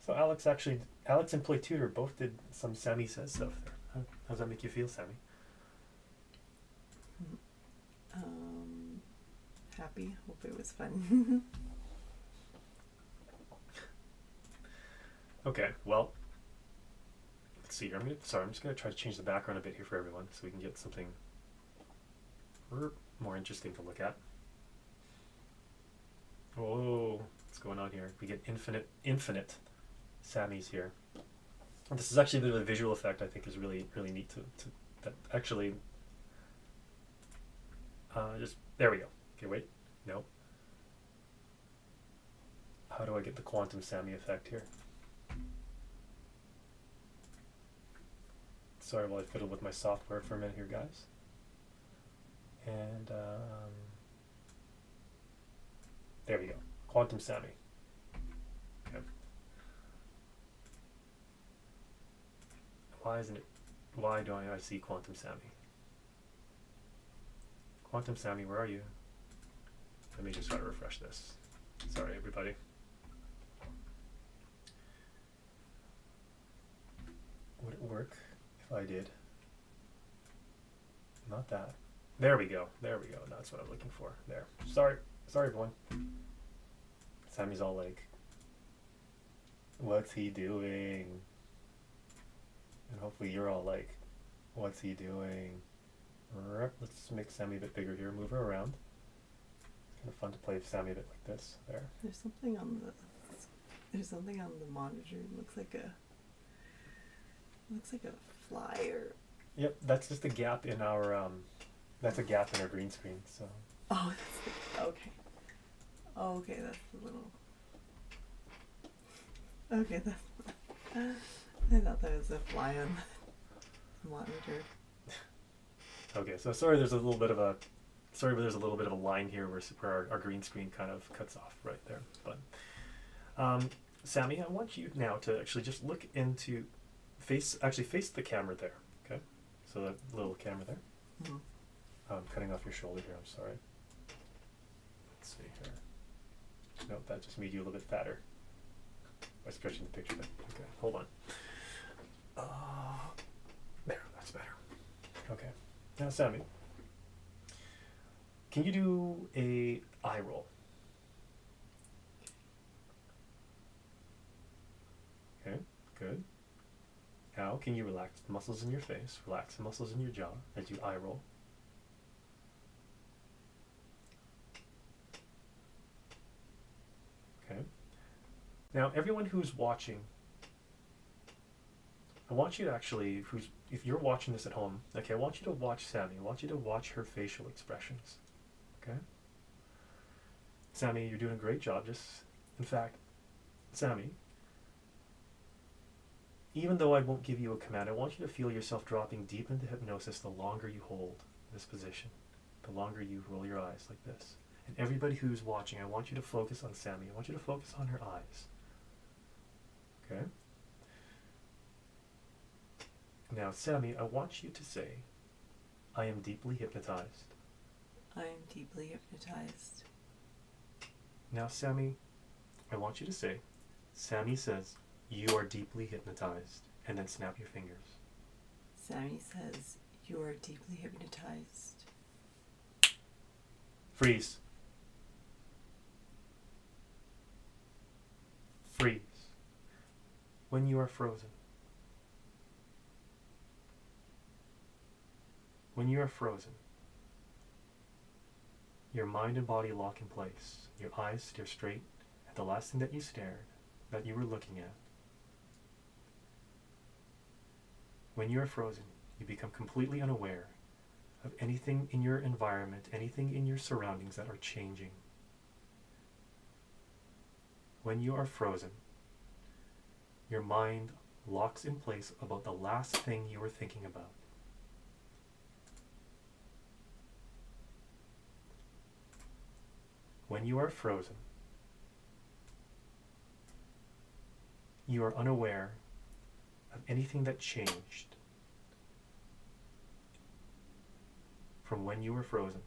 So Alex and Play Tutor both did some Sammy Says stuff there. How does that make you feel, Sammy? Happy. Hope it was fun. Okay, well, let's see here. I'm just going to try to change the background a bit here for everyone so we can get something more interesting to look at. Oh, what's going on here? We get infinite Sammys here. And this is actually a bit of a visual effect I think is really neat to that actually just there we go. Okay, wait. No. How do I get the Quantum Sammy effect here? Sorry while I fiddle with my software for a minute here, guys. Quantum Sammy. Okay. Why don't I see Quantum Sammy? Quantum Sammy, where are you? Let me just try to refresh this. Sorry, everybody. Would it work if I did? Not that. There we go. There we go. That's what I'm looking for. There. Sorry, everyone. Sammy's all like, what's he doing? And hopefully you're all like, what's he doing? Let's make Sammy a bit bigger here. Move her around. It's kind of fun to play with Sammy a bit like this. There. There's something on the monitor. It looks like a flyer. Yep, that's just a gap in our that's a gap in our green screen. So. Oh, that's okay. Oh, okay, that's the little. Okay, that's. I thought that was a fly on the monitor. Okay, so sorry. There's a little bit of a line here where our green screen kind of cuts off right there. But Sammy, I want you now to actually just look into face the camera there. Okay, so that little camera there. Mm-hmm. I'm cutting off your shoulder here. I'm sorry. Let's see here. Nope, that just made you a little bit fatter by stretching the picture there. Okay, hold on. There, that's better. Okay. Now, Sammy, can you do a eye roll? Okay, good. Now, can you relax the muscles in your face, relax the muscles in your jaw as you eye roll? Okay. Now, everyone who's watching, I want you to actually, if you're watching this at home, okay, I want you to watch Sammy. I want you to watch her facial expressions. Okay? Sammy, you're doing a great job. In fact, Sammy, even though I won't give you a command, I want you to feel yourself dropping deep into hypnosis the longer you hold this position, the longer you roll your eyes like this. And everybody who's watching, I want you to focus on Sammy. I want you to focus on her eyes. Okay? Now, Sammy, I want you to say, I am deeply hypnotized. I am deeply hypnotized. Now, Sammy, I want you to say, Sammy says, you are deeply hypnotized, and then snap your fingers. Sammy says, you are deeply hypnotized. Freeze. Freeze. When you are frozen. When you are frozen, your mind and body lock in place. Your eyes stare straight at the last thing that you stared, that you were looking at. When you are frozen, you become completely unaware of anything in your environment, anything in your surroundings that are changing. When you are frozen, your mind locks in place about the last thing you were thinking about. When you are frozen, you are unaware of anything that changed from when you were frozen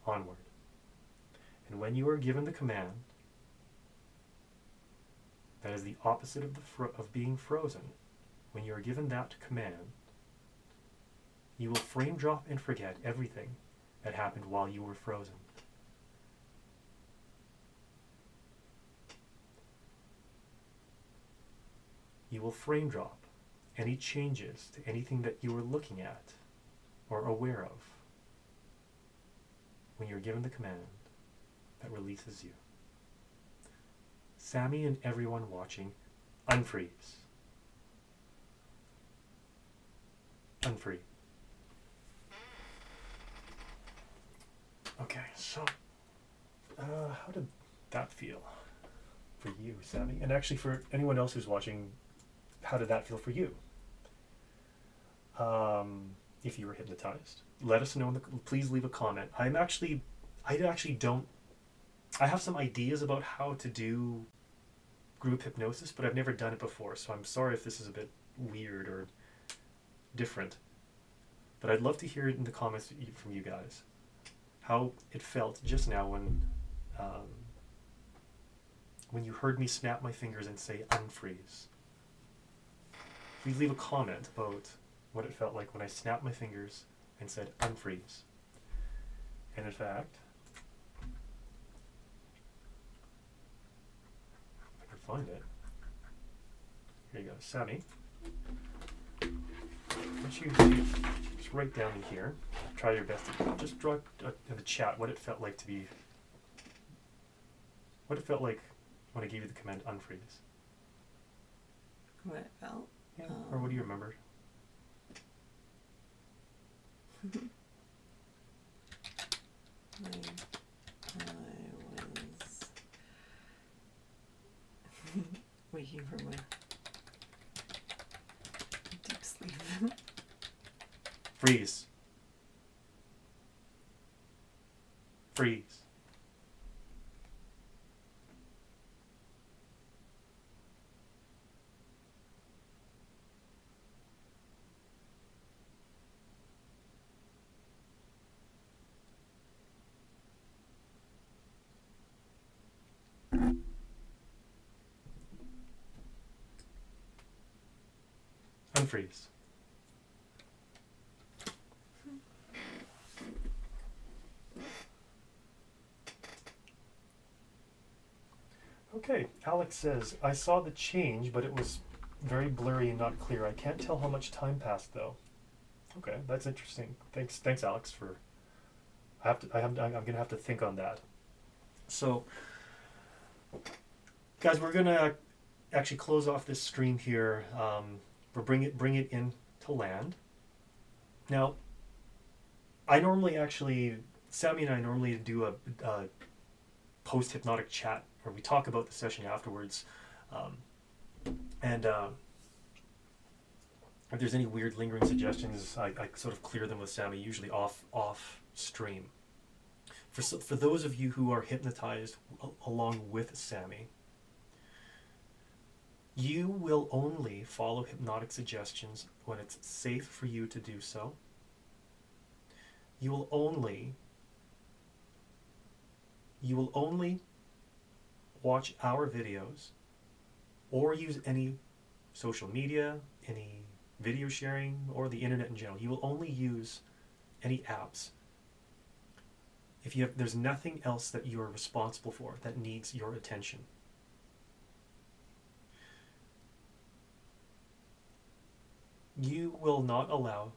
onward. And when you are given the command that is the opposite of being frozen, when you are given that command, you will frame drop and forget everything that happened while you were frozen. You will frame drop any changes to anything that you were looking at or aware of when you're given the command that releases you. Sammy and everyone watching, unfreeze. Unfreeze. Okay, so how did that feel for you, Sammy? And actually for anyone else who's watching, how did that feel for you? If you were hypnotized, let us know. Please leave a comment. I actually don't I have some ideas about how to do group hypnosis, but I've never done it before, so I'm sorry if this is a bit weird or different. But I'd love to hear it in the comments from you guys, how it felt just now when you heard me snap my fingers and say unfreeze. Please leave a comment about what it felt like when I snapped my fingers and said unfreeze. And in fact, if I can find it, here you go, Sammy. Why don't you just write down in here, try your best to just draw in the chat what it felt like to be, what it felt like when I gave you the command unfreeze. What it felt? Yeah. Or what do you remember? I was waking from my deep sleep. Freeze. Freeze. Unfreeze. Okay, Alex says, I saw the change, but it was very blurry and not clear. I can't tell how much time passed though. Okay, that's interesting. Thanks, Alex. For I'm gonna have to think on that. So, guys, we're gonna actually close off this stream here. We'll bring it in to land. Now, Sammy and I normally do a post hypnotic chat where we talk about the session afterwards, and if there's any weird lingering suggestions, I sort of clear them with Sammy, usually off stream. For those of you who are hypnotized along with Sammy, you will only follow hypnotic suggestions when it's safe for you to do so. You will only watch our videos or use any social media, any video sharing, or the internet in general. You will only use any apps if there's nothing else that you are responsible for that needs your attention. You will not allow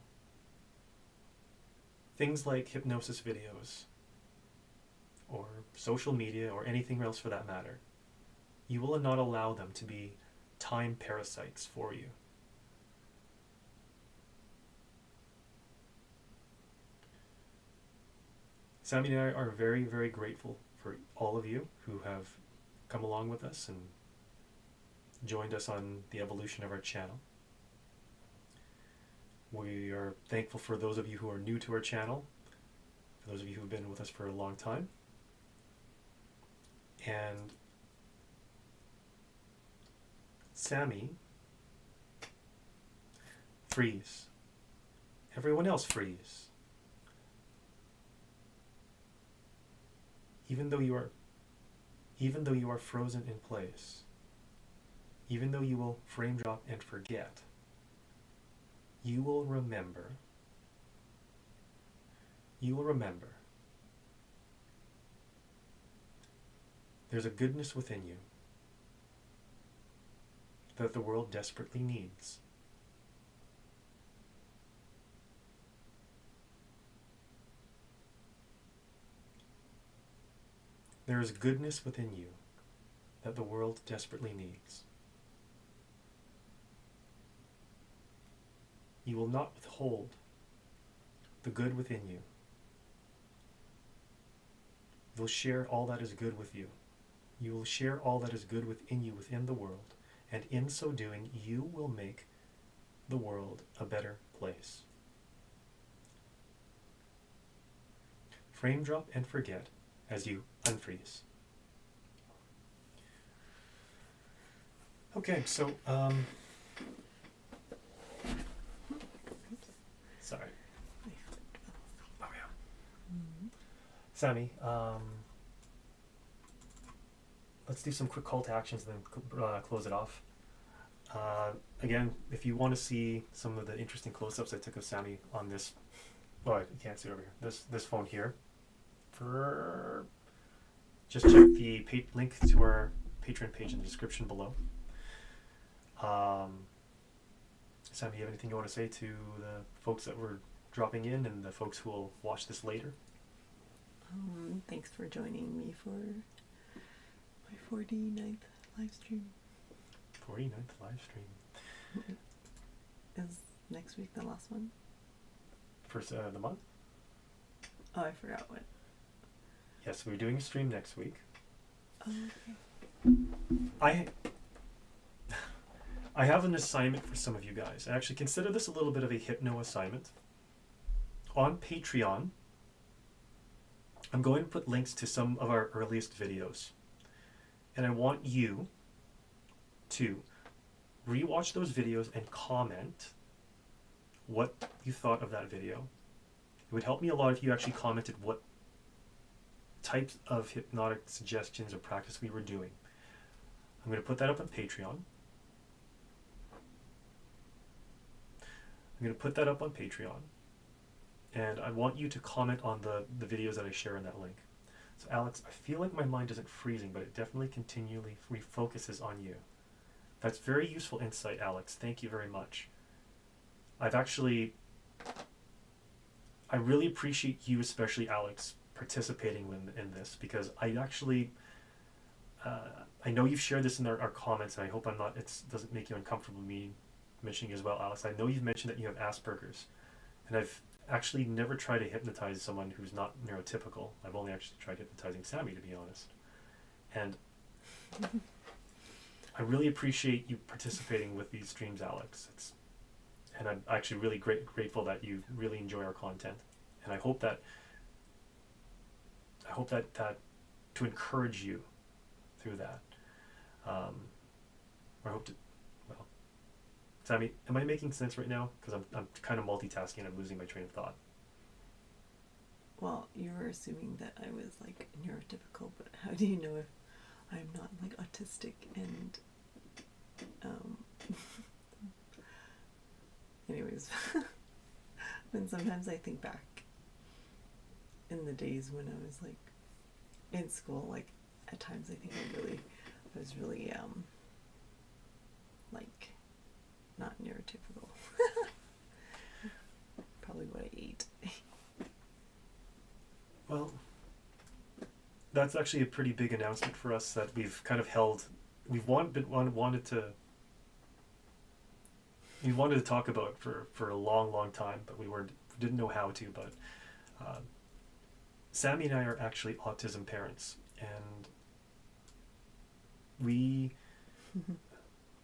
things like hypnosis videos or social media or anything else for that matter. You will not allow them to be time parasites for you. Sammy and I are very, very grateful for all of you who have come along with us and joined us on the evolution of our channel. We are thankful for those of you who are new to our channel, for those of you who have been with us for a long time. And Sammy, freeze. Everyone else freeze. Even though you are frozen in place, even though you will frame drop and forget, you will remember. You will remember. There's a goodness within you that the world desperately needs. There is goodness within you that the world desperately needs. You will not withhold the good within you. You will share all that is good with you. You will share all that is good within you, within the world, and in so doing, you will make the world a better place. Frame drop and forget as you unfreeze. Okay, so sorry. Oh yeah. Sammy, let's do some quick call to actions and then close it off. Again, if you want to see some of the interesting close-ups I took of Sammy on this, well, you can't see it over here. This phone here. Just check the link to our Patreon page in the description below. Sammy, you have anything you want to say to the folks that were dropping in and the folks who will watch this later? Thanks for joining me for my 49th live stream. 49th live stream. Is next week the last one? First of the month? Oh, I forgot what. Yes, we're doing a stream next week. Oh, okay. I have an assignment for some of you guys. I actually consider this a little bit of a hypno assignment. On Patreon, I'm going to put links to some of our earliest videos. And I want you to rewatch those videos and comment what you thought of that video. It would help me a lot if you actually commented what types of hypnotic suggestions or practice we were doing. I'm going to put that up on Patreon. And I want you to comment on the videos that I share in that link. So Alex, I feel like my mind isn't freezing, but it definitely continually refocuses on you. That's very useful insight, Alex. Thank you very much. I really appreciate you, especially Alex, participating in this, because I know you've shared this in our comments, and I hope it doesn't make you uncomfortable me mentioning as well, Alex. I know you've mentioned that you have Asperger's, and I've actually never tried to hypnotize someone who's not neurotypical. I've only actually tried hypnotizing Sammy, to be honest. And I really appreciate you participating with these streams, Alex. And I'm actually really grateful that you really enjoy our content. And I hope that to encourage you through that. Sammy, am I making sense right now? Because I'm kind of multitasking and I'm losing my train of thought. Well, you were assuming that I was like neurotypical, but how do you know if I'm not like autistic and anyways. And sometimes I think back in the days when I was like in school, like at times I think I was really like not neurotypical. Probably what I ate. Well, that's actually a pretty big announcement for us that we've kind of held. We wanted to talk about for a long time, but we didn't know how to. But Sammy and I are actually autism parents, and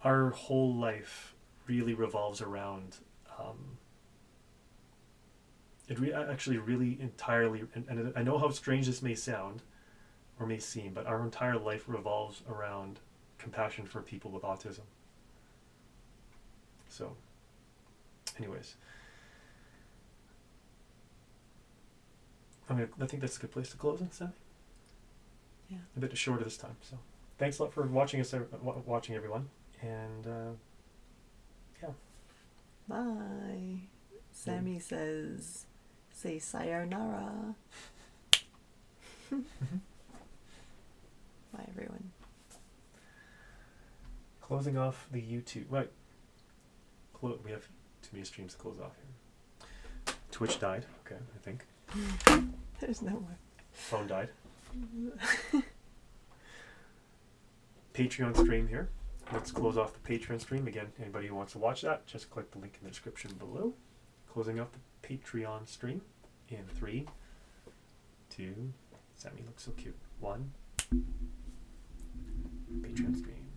our whole life really revolves around actually really entirely, and I know how strange this may sound or may seem, but our entire life revolves around compassion for people with autism. So anyways, I think that's a good place to close it, Sammy. Yeah. A bit shorter this time. So thanks a lot for watching everyone, and yeah. Bye. Sammy says, say sayonara. Bye, everyone. Closing off the YouTube. Right. We have too many streams to close off here. Twitch died. Okay, I think. There's no more. Phone died. Patreon stream here. Let's close off the Patreon stream. Again, anybody who wants to watch that, just click the link in the description below. Closing off the Patreon stream in 3, 2, Sammy looks so cute. 1. Patreon stream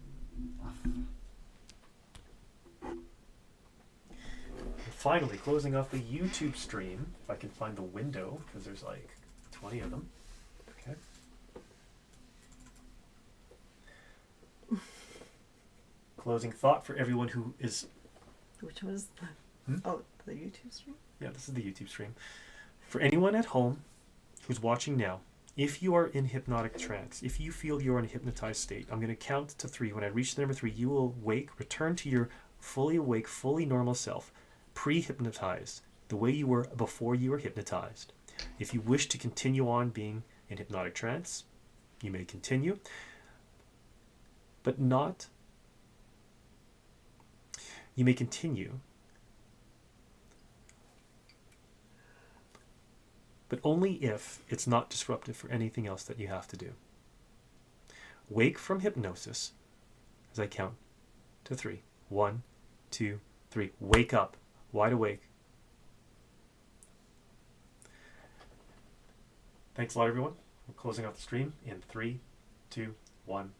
off. And finally, closing off the YouTube stream, if I can find the window, because there's like 20 of them. Okay. closing thought for everyone who is... Which was the... Hmm? Oh, the YouTube stream? Yeah, this is the YouTube stream. For anyone at home who's watching now, if you are in hypnotic trance, if you feel you're in a hypnotized state, I'm going to count to 3. When I reach the number 3, you will wake, return to your fully awake, fully normal self, pre-hypnotized, the way you were before you were hypnotized. If you wish to continue on being in hypnotic trance, you may continue, but not... You may continue, but only if it's not disruptive for anything else that you have to do. Wake from hypnosis as I count to 3. 1, 2, 3. Wake up, wide awake. Thanks a lot, everyone. We're closing out the stream in 3, 2, 1.